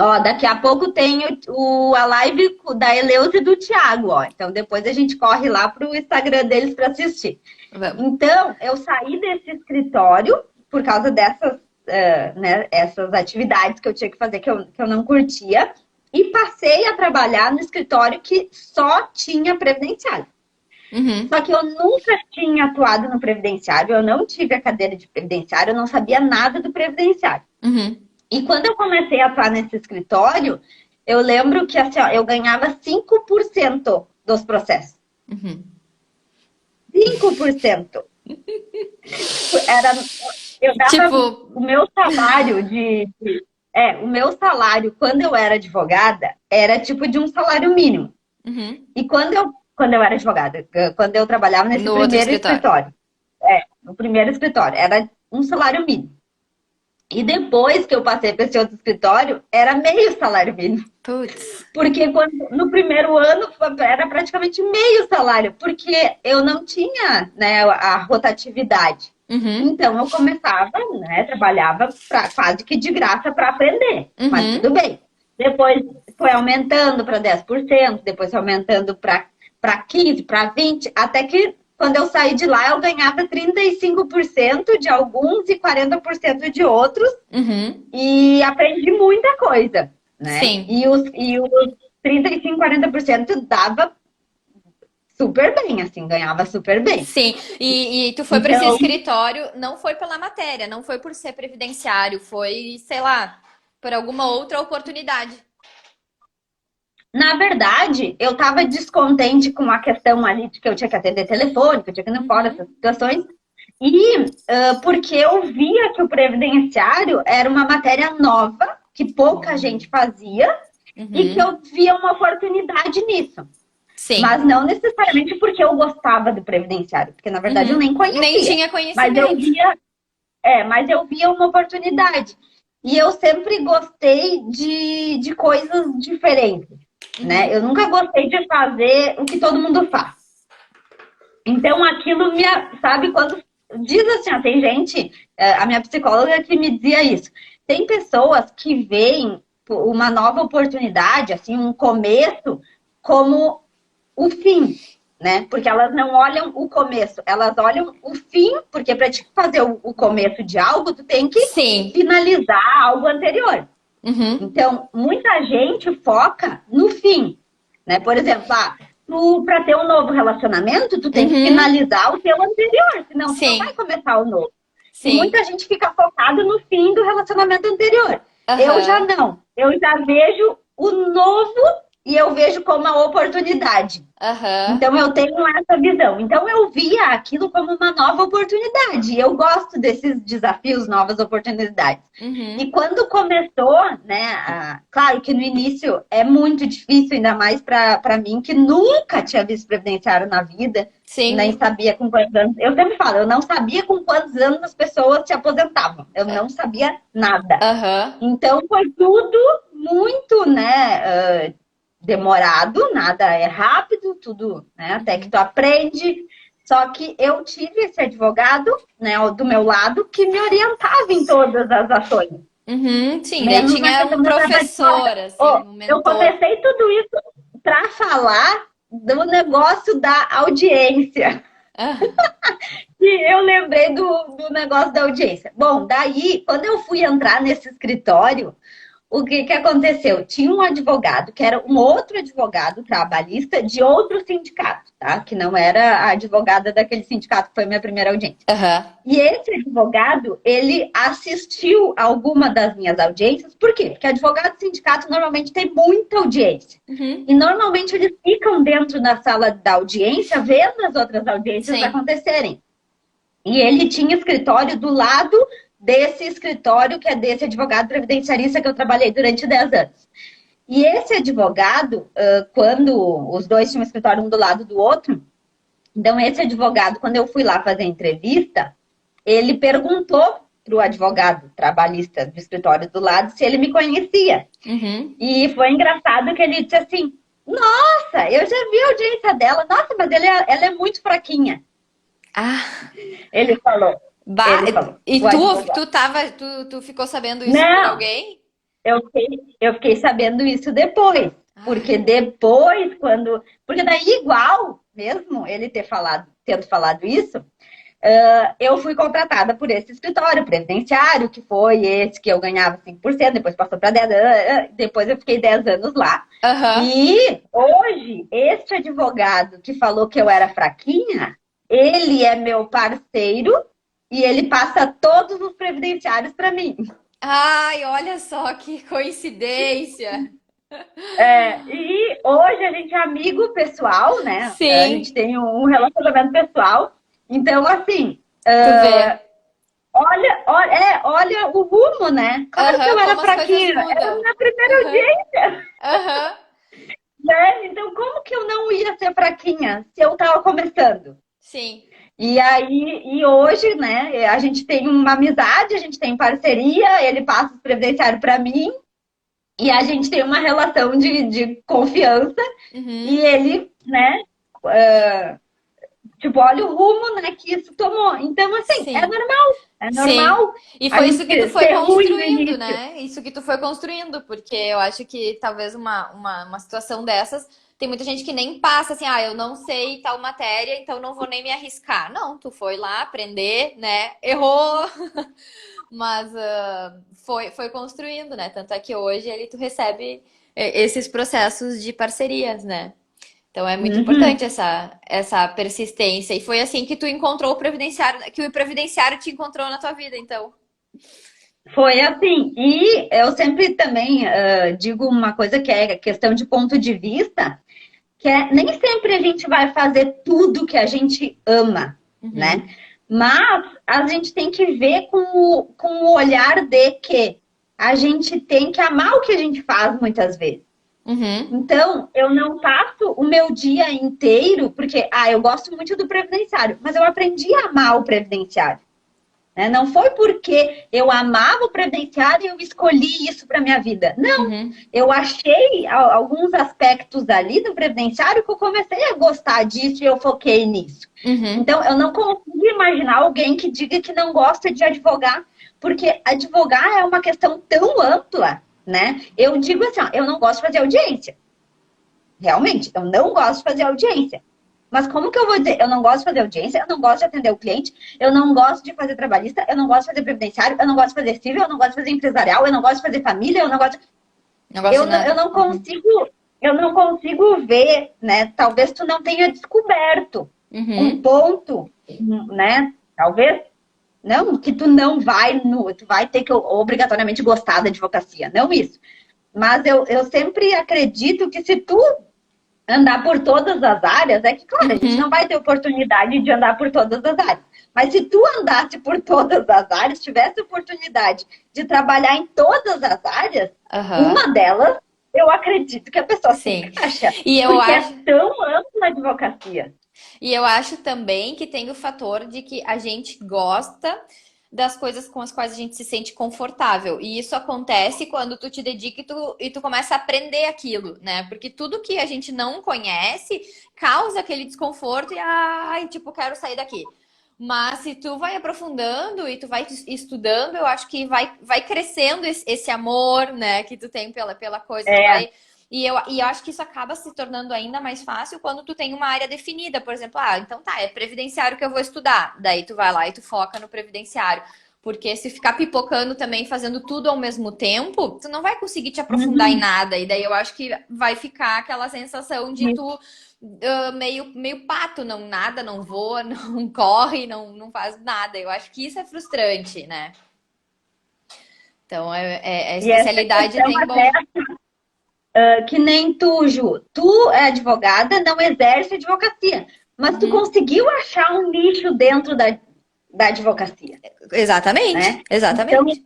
Ó, daqui a pouco tem a live da Eleusa e do Thiago, ó. Então depois a gente corre lá pro Instagram deles para assistir. Vamos. Então, eu saí desse escritório por causa dessas, né, essas atividades que eu tinha que fazer que eu não curtia e passei a trabalhar no escritório que só tinha previdenciário. Uhum. Só que eu nunca tinha atuado no previdenciário, eu não tive a cadeira de previdenciário, eu não sabia nada do previdenciário. Uhum. E quando eu comecei a atuar nesse escritório, eu lembro que assim, ó, eu ganhava 5% dos processos. Uhum. 5%. Era, eu dava Tipo, o meu salário o meu salário quando eu era advogada era tipo de um salário mínimo. uhum. E quando eu era advogada, quando eu trabalhava nesse No outro primeiro escritório. escritório, no primeiro escritório, era um salário mínimo. E depois que eu passei para esse outro escritório, era meio salário mínimo. Putz. Porque no primeiro ano era praticamente meio salário, porque eu não tinha, né, a rotatividade. Uhum. Então eu começava, né, trabalhava quase que de graça para aprender, mas Uhum. tudo bem. Depois foi aumentando para 10%, depois foi aumentando para 15%, para 20%, até que quando eu saí de lá eu ganhava 35% de alguns e 40% de outros Uhum. e aprendi muita coisa, né? Sim. E os 35, 40% dava super bem, assim, ganhava super bem. Sim. E tu foi para esse Então, escritório, não foi pela matéria, não foi por ser previdenciário, foi, sei lá, por alguma outra oportunidade. na verdade, eu estava descontente com a questão ali de que eu tinha que atender telefone, que eu tinha que ir no fora, Uhum. essas situações. E porque eu via que o previdenciário era uma matéria nova, que pouca gente fazia, e que Uhum. eu via uma oportunidade nisso. Mas Sim. não necessariamente porque eu gostava do previdenciário, porque na verdade eu Uhum. nem Nem conhecia. tinha Mas eu conhecimento. via, mas eu via uma oportunidade. E eu sempre gostei de coisas diferentes, né? Uhum. Eu nunca gostei de fazer o que todo mundo faz. Então aquilo me, sabe, quando diz assim, ó, tem gente, a minha psicóloga que me dizia isso. Tem pessoas que veem uma nova oportunidade, assim, um começo, como o fim, né? Porque elas não olham o começo, elas olham o fim, porque para te fazer o começo de algo, tu tem que Sim. finalizar algo anterior. Uhum. Então, muita gente foca no fim, né? Por exemplo, tu para ter um novo relacionamento, tu tem que Uhum. finalizar o teu anterior, senão tu não vai Sim. começar o novo. E Sim. muita gente fica focada no fim do relacionamento anterior. Eu já Aham. não. Eu já vejo o novo e eu vejo como uma oportunidade. Aham. Então eu tenho essa visão. Então eu via aquilo como uma nova oportunidade. E eu gosto desses desafios, novas oportunidades. E Uhum. quando começou, né? Claro que no início é muito difícil, ainda mais para mim, que nunca tinha visto previdenciário na vida, nem Sim. sabia com quantos anos. Eu sempre falo, eu não sabia com quantos anos as pessoas se aposentavam. Eu não sabia nada. Aham. Então foi tudo muito, demorado, nada é rápido, tudo, né? Até que Uhum. tu aprende. Só que eu tive esse advogado, né, do meu lado, que me orientava em todas as ações. Uhum, sim, daí Menos na tinha questão um da tratativa. professor, assim, Oh, um eu mentor. comecei tudo isso para falar do negócio da audiência. Ah, E eu lembrei do negócio da audiência. Bom, daí, quando eu fui entrar nesse escritório, o que que aconteceu? Tinha um advogado, que era um outro advogado trabalhista de outro sindicato, tá? Que não era a advogada daquele sindicato que foi minha primeira audiência. aham. E esse advogado, ele assistiu a alguma das minhas audiências. Por quê? Porque advogado de sindicato normalmente tem muita audiência. Uhum, E normalmente eles ficam dentro da sala da audiência vendo as outras audiências sim. acontecerem. E ele tinha escritório do lado desse escritório, que é desse advogado previdenciarista que eu trabalhei durante 10 anos. E esse advogado, quando os dois tinham um escritório um do lado do outro, então esse advogado, quando eu fui lá fazer a entrevista, ele perguntou para o advogado trabalhista do escritório do lado se ele me conhecia. Uhum. E foi engraçado que ele disse assim: Nossa, eu já vi a audiência dela. Nossa, mas ela é muito fraquinha. Ah, Ele falou. bah, Ele falou. e O advogado. tu ficou sabendo isso por Não, alguém? eu fiquei sabendo isso depois. Ai, Porque depois, quando. Porque daí, igual, mesmo ele tendo falado isso, eu fui contratada por esse escritório previdenciário, que foi esse que eu ganhava 5%, depois passou para 10 anos, depois eu fiquei 10 anos lá. aham. E hoje, este advogado que falou que eu era fraquinha, ele é meu parceiro e ele passa todos os previdenciários para mim. Ai, olha só que coincidência. E hoje a gente é amigo pessoal, né? A gente Sim, tem um relacionamento pessoal. Então, assim, tu vê. olha o rumo, né? Claro que Aham, eu era como as coisas fraquinha, era a mudam. minha primeira Aham, audiência, aham. né? Então, como que eu não ia ser fraquinha se eu estava começando? Sim. E aí, e hoje, né, a gente tem uma amizade, a gente tem parceria, ele passa os previdenciários para mim, e a gente tem uma relação de confiança, e Uhum. ele, né, tipo, olha o rumo, né, que isso tomou. Então, assim, Sim. é Sim. normal E a foi isso gente que tu foi ser ruim no construindo, início. né? Isso que tu foi construindo, porque eu acho que talvez uma situação dessas, tem muita gente que nem passa assim, ah, eu não sei tal matéria, então não vou nem me arriscar. Não, tu foi lá aprender, né? Errou, mas foi construindo, né? Tanto é que hoje tu recebe esses processos de parcerias, né? Então é muito Uhum. importante essa persistência. E foi assim que tu encontrou o previdenciário, que o previdenciário te encontrou na tua vida, então. Foi assim. E eu sempre também digo uma coisa que é questão de ponto de vista, que é nem sempre a gente vai fazer tudo que a gente ama, né? Uhum. Mas a gente tem que ver com o olhar de que a gente tem que amar o que a gente faz muitas vezes. Uhum. Então, eu não passo o meu dia inteiro, porque, eu gosto muito do previdenciário, mas eu aprendi a amar o previdenciário. Né? Não foi porque eu amava o previdenciário e eu escolhi isso para minha vida. Não, Uhum. eu achei alguns aspectos ali do previdenciário que eu comecei a gostar disso e eu foquei nisso. Uhum. Então, eu não consigo imaginar alguém que diga que não gosta de advogar, porque advogar é uma questão tão ampla, né? Eu digo assim, ó, eu não gosto de fazer audiência. Realmente, eu não gosto de fazer audiência. Mas como que eu vou dizer? Eu não gosto de fazer audiência, eu não gosto de atender o cliente, eu não gosto de fazer trabalhista, eu não gosto de fazer previdenciário, eu não gosto de fazer civil, eu não gosto de fazer empresarial, eu não gosto de fazer família, eu não gosto. Não gosto de Eu nada. não Uhum. consigo, eu não consigo ver, né? Talvez tu não tenha descoberto um Uhum. ponto, né? Talvez não que tu não vai no, tu vai ter que obrigatoriamente gostar da advocacia, não isso. Mas eu sempre acredito que se tu andar por todas as áreas, é que, claro, a gente não Uhum. vai ter oportunidade de andar por todas as áreas. Mas se tu andasse por todas as áreas, tivesse oportunidade de trabalhar em todas as áreas, Aham. uma delas, eu acredito que a pessoa se Sim. encaixa. E eu Porque é acho. tão ampla a advocacia. E eu acho também que tem o fator de que a gente gosta. das coisas com as quais a gente se sente confortável. E isso acontece quando tu te dedica e tu começa a aprender aquilo, né? Porque tudo que a gente não conhece causa aquele desconforto e, ai, tipo, quero sair daqui. Mas se tu vai aprofundando e tu vai estudando, eu acho que vai crescendo esse amor, né, que tu tem pela coisa. É. E eu acho que isso acaba se tornando ainda mais fácil quando tu tem uma área definida. Por exemplo, então tá, é previdenciário que eu vou estudar. Daí tu vai lá e tu foca no previdenciário. Porque se ficar pipocando também, fazendo tudo ao mesmo tempo, tu não vai conseguir te aprofundar em nada. E daí eu acho que vai ficar aquela sensação de tu meio pato, nada, não voa, não corre, não faz nada. Eu acho que isso é frustrante, né? Então, a E essa especialidade questão tem bom. até, que nem tu, Ju. Tu é advogada, não exerce advocacia. Mas tu conseguiu achar um nicho dentro da advocacia, Exatamente, né? exatamente.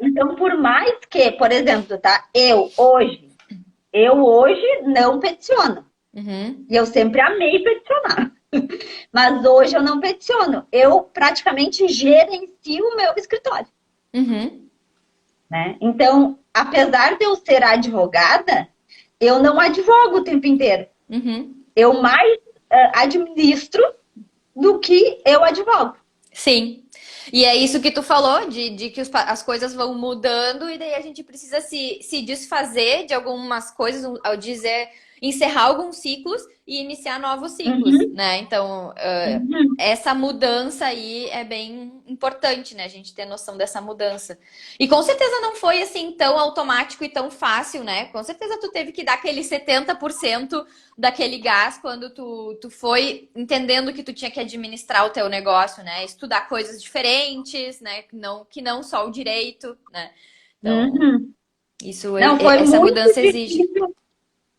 Então, por mais que, por exemplo, tá? Eu hoje não peticiono. Uhum, E eu sempre amei peticionar. Mas hoje eu não peticiono. Eu praticamente gerencio o meu escritório, uhum, né? Então, apesar de eu ser advogada, eu não advogo o tempo inteiro. uhum. Eu mais administro do que eu advogo. Sim. E é isso que tu falou, de que as coisas vão mudando e daí a gente precisa se desfazer de algumas coisas, ao dizer, encerrar alguns ciclos e iniciar novos ciclos, Uhum, né? Então, uhum. essa mudança aí é bem importante, né? A gente ter noção dessa mudança. E com certeza não foi assim tão automático e tão fácil, né? Com certeza tu teve que dar aquele 70% daquele gás quando tu foi entendendo que tu tinha que administrar o teu negócio, né? Estudar coisas diferentes, né? Que não só o direito, né? Então, Uhum. isso, Não, foi essa muito mudança exige. difícil.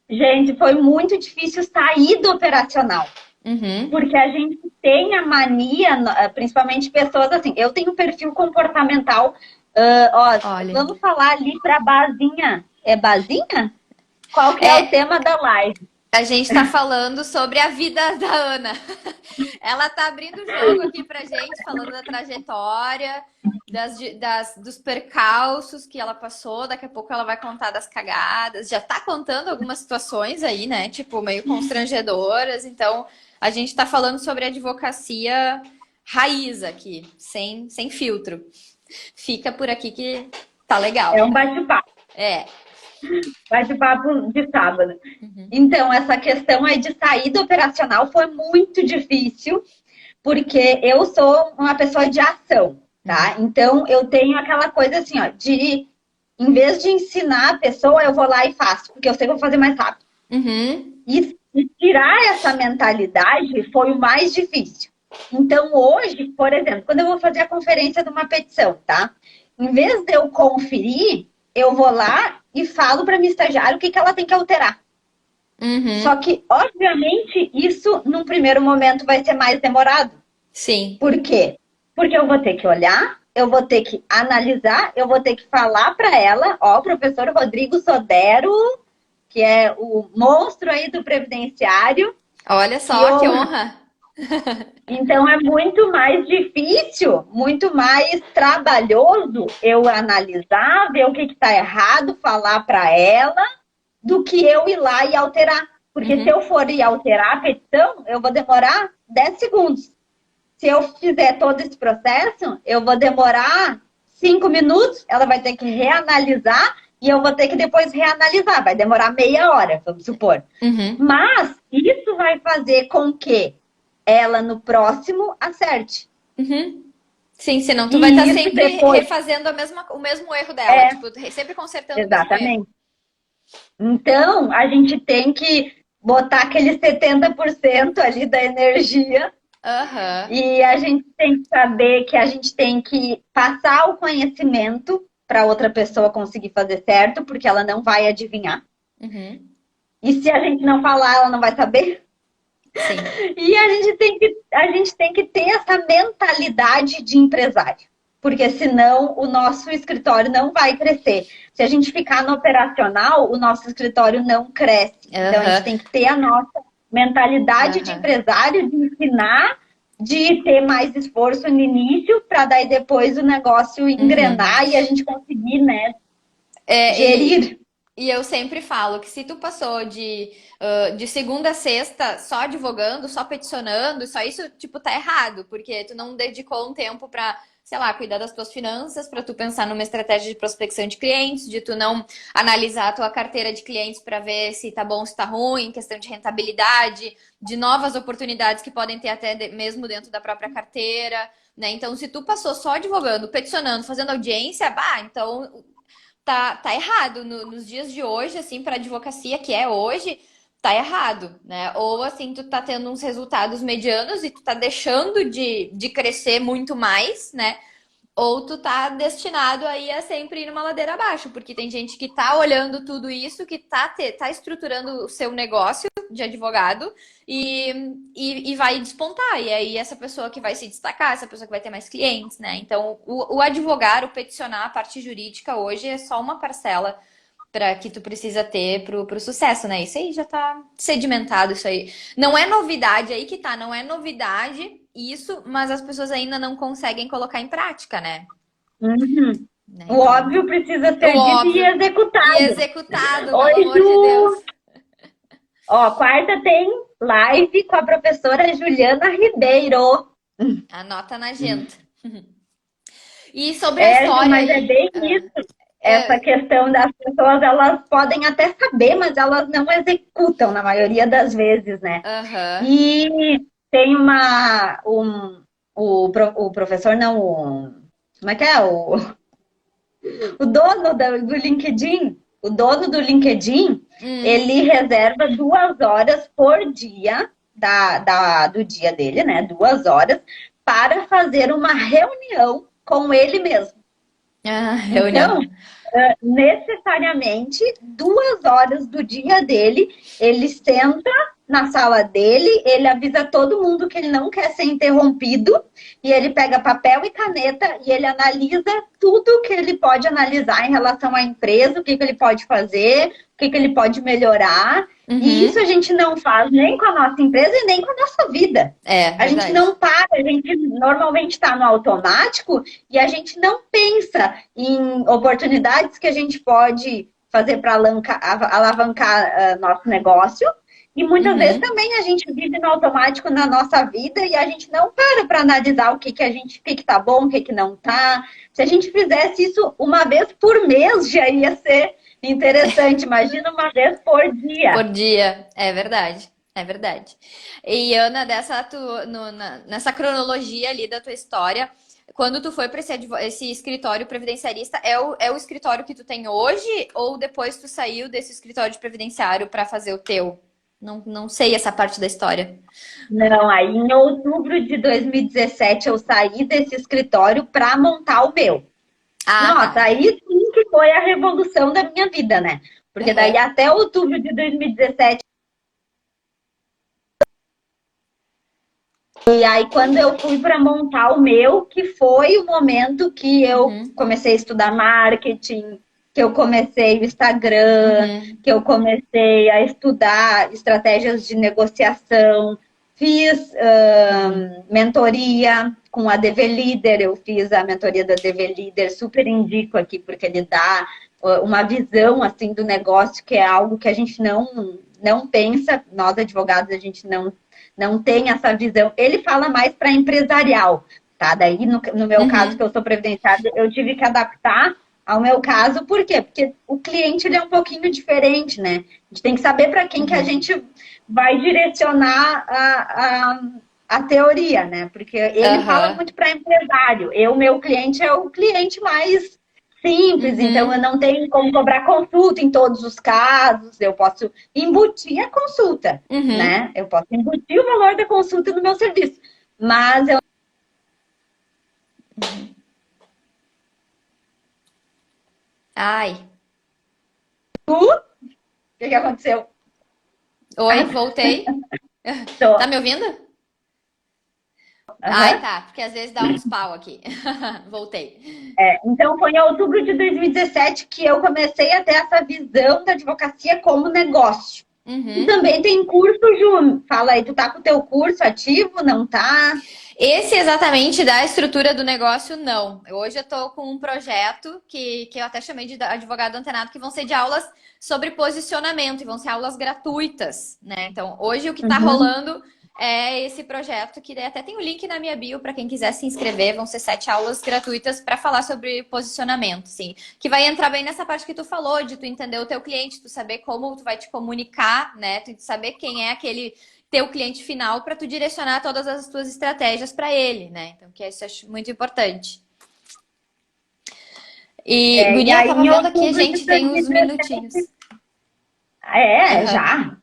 Gente, foi muito difícil sair do operacional. Uhum. Porque a gente tem a mania, principalmente pessoas assim, eu tenho um perfil comportamental. Olha. Vamos falar ali para Bazinha. É Bazinha? Qual que é o É, tema da live? a gente tá falando sobre a vida da Ana. Ela tá abrindo o jogo aqui pra gente, falando da trajetória, dos percalços que ela passou. Daqui a pouco ela vai contar das cagadas. Já tá contando algumas situações aí, né? Tipo, meio constrangedoras. Então, a gente tá falando sobre advocacia raiz aqui, sem filtro. Fica por aqui que tá É legal. um bate-papo. É. Bate-papo de sábado. Uhum. Então, essa questão aí de sair do operacional foi muito difícil, porque eu sou uma pessoa de ação, tá? Então, eu tenho aquela coisa assim, ó, em vez de ensinar a pessoa, eu vou lá e faço, porque eu sei que vou fazer mais rápido. Uhum. E tirar essa mentalidade foi o mais difícil. Então, hoje, por exemplo, quando eu vou fazer a conferência de uma petição, tá? Em vez de eu conferir, eu vou lá e falo para minha estagiária o que ela tem que alterar. Só Uhum. que, obviamente, isso num primeiro momento vai ser mais demorado. Sim. Por quê? Porque eu vou ter que olhar, eu vou ter que analisar, eu vou ter que falar para ela, ó, o professor Rodrigo Sodero, que é o monstro aí do previdenciário, Olha que só que honra. honra. Então é muito mais difícil, muito mais trabalhoso eu analisar, ver o que está errado, falar para ela, do que eu ir lá e alterar. Porque se Uhum. eu for ir alterar a petição, eu vou demorar 10 segundos. Se eu fizer todo esse processo, eu vou demorar 5 minutos, ela vai ter que reanalisar e eu vou ter que depois reanalisar. Vai demorar meia hora, vamos supor. Uhum. Mas isso vai fazer com que ela no próximo acerte. Uhum. Sim, senão tu vai estar E isso sempre depois. refazendo o mesmo erro dela, tipo, sempre consertando o mesmo erro. Exatamente. Então, a gente tem que botar aquele 70% ali da energia Aham. e a gente tem que saber que a gente tem que passar o conhecimento para outra pessoa conseguir fazer certo, porque ela não vai adivinhar. Uhum. E se a gente não falar, ela não vai saber. Sim. E a gente tem que ter essa mentalidade de empresário, porque senão o nosso escritório não vai crescer. Se a gente ficar no operacional, o nosso escritório não cresce. Então a gente Aham. tem que ter a nossa mentalidade de Aham. empresário, de ensinar de ter mais esforço no início para daí depois o negócio Uhum. engrenar e a gente conseguir, né, É, gerir. e eu sempre falo que se tu passou de segunda a sexta só advogando, só peticionando, só isso, tipo, tá errado, porque tu não dedicou um tempo pra, sei lá, cuidar das tuas finanças, pra tu pensar numa estratégia de prospecção de clientes, de tu não analisar a tua carteira de clientes pra ver se tá bom, se tá ruim, questão de rentabilidade, de novas oportunidades que podem ter até mesmo dentro da própria carteira, né? Então, se tu passou só advogando, peticionando, fazendo audiência, bah, então tá errado. Nos dias de hoje, assim, para advocacia que é hoje, tá errado, né? Ou assim, tu tá tendo uns resultados medianos e tu tá deixando de crescer muito mais, né? Ou tu tá destinado aí a sempre ir numa ladeira abaixo, porque tem gente que tá olhando tudo isso, que tá estruturando o seu negócio de advogado e vai despontar. E aí essa pessoa que vai se destacar, essa pessoa que vai ter mais clientes, né? Então, o advogar, o peticionar, a parte jurídica hoje é só uma parcela para que tu precisa ter pro sucesso, né? Isso aí já tá sedimentado, isso aí. Não é novidade, aí que tá, não é novidade isso, mas as pessoas ainda não conseguem colocar em prática, né? Uhum. Né? O Então, óbvio precisa o ser dito e óbvio e executado. executado, pelo Oi, amor de Deus. Ju! Ó, quarta tem live com a professora Juliana Ribeiro. Anota na agenda. E sobre a É, Ju, história mas é aí. bem isso. Essa questão das pessoas, elas podem até saber, mas elas não executam na maioria das vezes, né? Aham. E tem o professor, não, como é que é? O dono do LinkedIn, o dono do LinkedIn, Hum. ele reserva 2 horas por dia do dia dele, né? 2 horas, para fazer uma reunião com ele mesmo. Ah, Então, reunião. necessariamente 2 horas do dia dele, ele senta na sala dele, ele avisa todo mundo que ele não quer ser interrompido, e ele pega papel e caneta e ele analisa tudo que ele pode analisar em relação à empresa, o que ele pode fazer, o que ele pode melhorar. E isso Uhum. a gente não faz nem com a nossa empresa e nem com a nossa vida. É, A gente verdade. não para, a gente normalmente está no automático e a gente não pensa em oportunidades que a gente pode fazer para alavancar nosso negócio. E muitas vezes Uhum. também a gente vive no automático na nossa vida e a gente não para analisar o o que tá bom, o que não tá. Se a gente fizesse isso uma vez por mês, já ia ser interessante. Imagina uma vez por dia. Por dia. É verdade. É verdade. E Ana, nessa cronologia ali da tua história, quando tu foi para esse escritório previdenciarista, é o escritório que tu tem hoje ou depois tu saiu desse escritório de previdenciário para fazer o teu? Não sei essa parte da história. Não, aí em outubro de 2017 eu saí desse escritório para montar o meu. Ah, Nossa, tá. aí sim que foi a revolução da minha vida, né? Porque daí Aham. até outubro de 2017. E aí, quando eu fui para montar o meu, que foi o momento que eu Uhum. comecei a estudar marketing, que eu comecei o Instagram, Uhum. que eu comecei a estudar estratégias de negociação, fiz mentoria com a DV Leader, eu fiz a mentoria da DV Leader, super indico aqui, porque ele dá uma visão assim do negócio, que é algo que a gente não pensa, nós advogados, a gente não tem essa visão. Ele fala mais para empresarial, tá? Daí, no meu caso, que Uhum. eu sou previdenciária, eu tive que adaptar ao meu caso, por quê? Porque o cliente ele é um pouquinho diferente, né? A gente tem que saber para quem que a Uhum. gente vai direcionar a teoria, né? Porque ele fala Aham. muito para empresário. Meu cliente é o cliente mais simples, então eu Uhum. não tenho como cobrar consulta em todos os casos, eu posso embutir a consulta, Uhum. né? Eu posso embutir o valor da consulta no meu serviço, mas eu Ai. o que aconteceu? Oi, voltei. Tá Tô. me ouvindo? Ai, Uhum. tá, porque às vezes dá uns pau aqui. Voltei. Então foi em outubro de 2017 que eu comecei a ter essa visão da advocacia como negócio. E Uhum. também tem curso, Ju. Fala aí, tu tá com o teu curso ativo, não tá? Esse exatamente da estrutura do negócio, não. Hoje eu estou com um projeto que eu até chamei de advogado antenado, que vão ser de aulas sobre posicionamento e vão ser aulas gratuitas, né? Então, hoje o que está Uhum. rolando é esse projeto, que daí até tem o link na minha bio para quem quiser se inscrever. Vão ser 7 aulas gratuitas para falar sobre posicionamento, sim. Que vai entrar bem nessa parte que tu falou, de tu entender o teu cliente, tu saber como tu vai te comunicar, né? Tu saber quem é aquele teu cliente final para tu direcionar todas as tuas estratégias para ele, né? Então, que isso eu acho muito importante. E, É, e guria, aí, tava em vendo aqui, a outubro de gente tem uns 2017, minutinhos. Aham. já.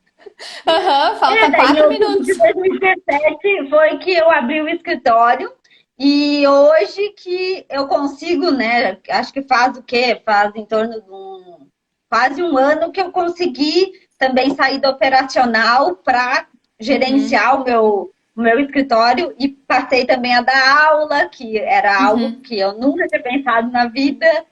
Aham, É, falta daí em 4 minutos. outubro de 2017 foi que eu abri o escritório e hoje que eu consigo, né? Acho que faz o quê? Faz em torno de quase um ano que eu consegui também sair do operacional para Uhum, gerenciar o meu escritório e passei também a dar aula, que era algo uhum. que eu nunca tinha pensado na vida.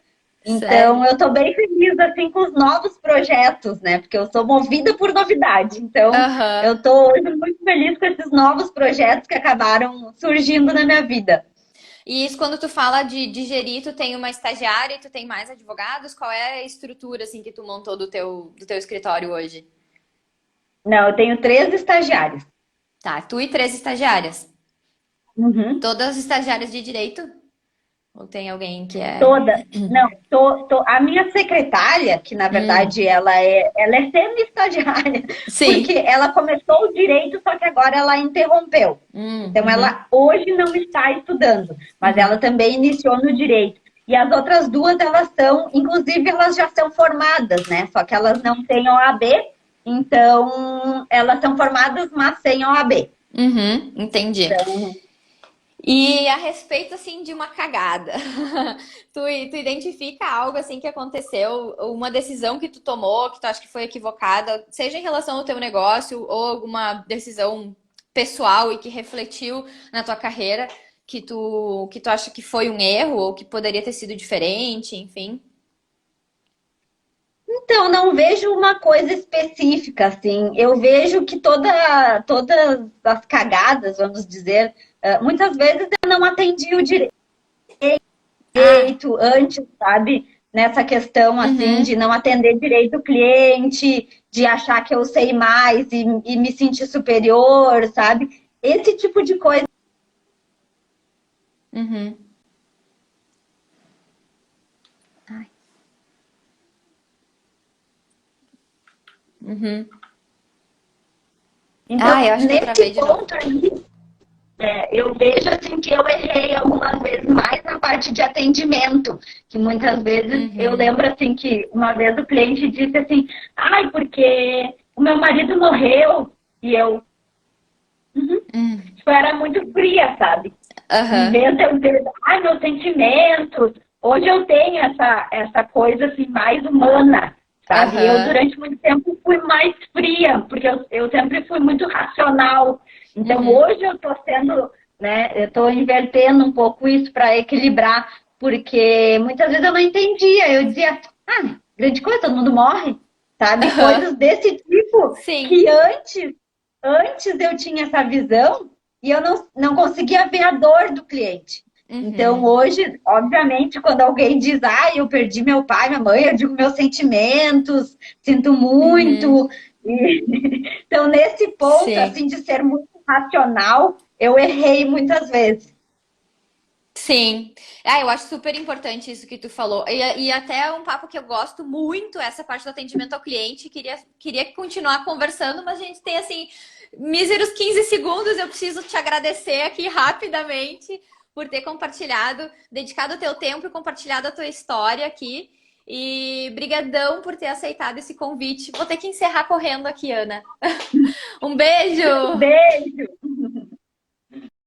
Então, Sério. eu estou bem feliz assim com os novos projetos, né? Porque eu sou movida por novidade. Então, eu Aham. estou hoje muito feliz com esses novos projetos que acabaram surgindo na minha vida. E isso quando tu fala de gerir, tu tem uma estagiária e tu tem mais advogados? Qual é a estrutura, assim, que tu montou do teu escritório hoje? Não, eu tenho 3 estagiários. Tá, tu e 3 estagiárias. Uhum. Todas estagiárias de direito? Ou tem alguém que é... Toda. Não, a minha secretária, que na Hum, verdade ela é semi-estagiária, porque sim. ela começou o direito, só que agora ela interrompeu. Então Uhum, ela hoje não está estudando, mas ela uhum. também iniciou no direito. E as outras duas, elas são, inclusive, elas já são formadas, né? Só que elas não têm OAB, então elas são formadas, mas sem OAB. Uhum, entendi. Então, E a respeito, assim, de uma cagada, tu identifica algo, assim, que aconteceu, uma decisão que tu tomou, que tu acha que foi equivocada, seja em relação ao teu negócio ou alguma decisão pessoal e que refletiu na tua carreira, que tu acha que foi um erro ou que poderia ter sido diferente, enfim? Então, não vejo uma coisa específica, assim. Eu vejo que todas as cagadas, vamos dizer, muitas vezes eu não atendi o Ah, direito antes, sabe? Nessa questão, assim, de uhum, não atender direito o cliente, de achar que eu sei mais e me sentir superior, sabe? Esse tipo de coisa. uhum. Ai, uhum. Ah, Então, eu acho que eu nesse travei de novo. ponto aí, eu vejo assim que eu errei algumas vezes mais na parte de atendimento, que muitas vezes eu Uhum. lembro assim que uma vez o cliente disse assim, ai, porque o meu marido morreu e eu Hum. tipo, era muito fria, sabe? Em Aham, vez de eu dizer, ai, meus sentimentos, hoje eu tenho essa coisa assim mais humana, sabe? Eu aham, durante muito tempo fui mais fria, porque eu sempre fui muito racional. Então uhum. hoje eu estou sendo, né? Eu estou invertendo um pouco isso para equilibrar, porque muitas vezes eu não entendia. Eu dizia, ah, grande coisa, todo mundo morre, sabe? Aham. Coisas desse tipo Sim. que antes eu tinha essa visão e eu não conseguia ver a dor do cliente. Então, Uhum. hoje, obviamente, quando alguém diz, ah, eu perdi meu pai, minha mãe, eu digo meus sentimentos, sinto Uhum. muito. Então, nesse ponto, Sim. assim, de ser muito racional, eu errei muitas vezes. Sim. Ah, eu acho super importante isso que tu falou. E até um papo que eu gosto muito, essa parte do atendimento ao cliente. Queria continuar conversando, mas a gente tem, assim, míseros 15 segundos. Eu preciso te agradecer aqui rapidamente por ter compartilhado, dedicado o teu tempo e compartilhado a tua história aqui. E brigadão por ter aceitado esse convite. Vou ter que encerrar correndo aqui, Ana. Um beijo! Beijo!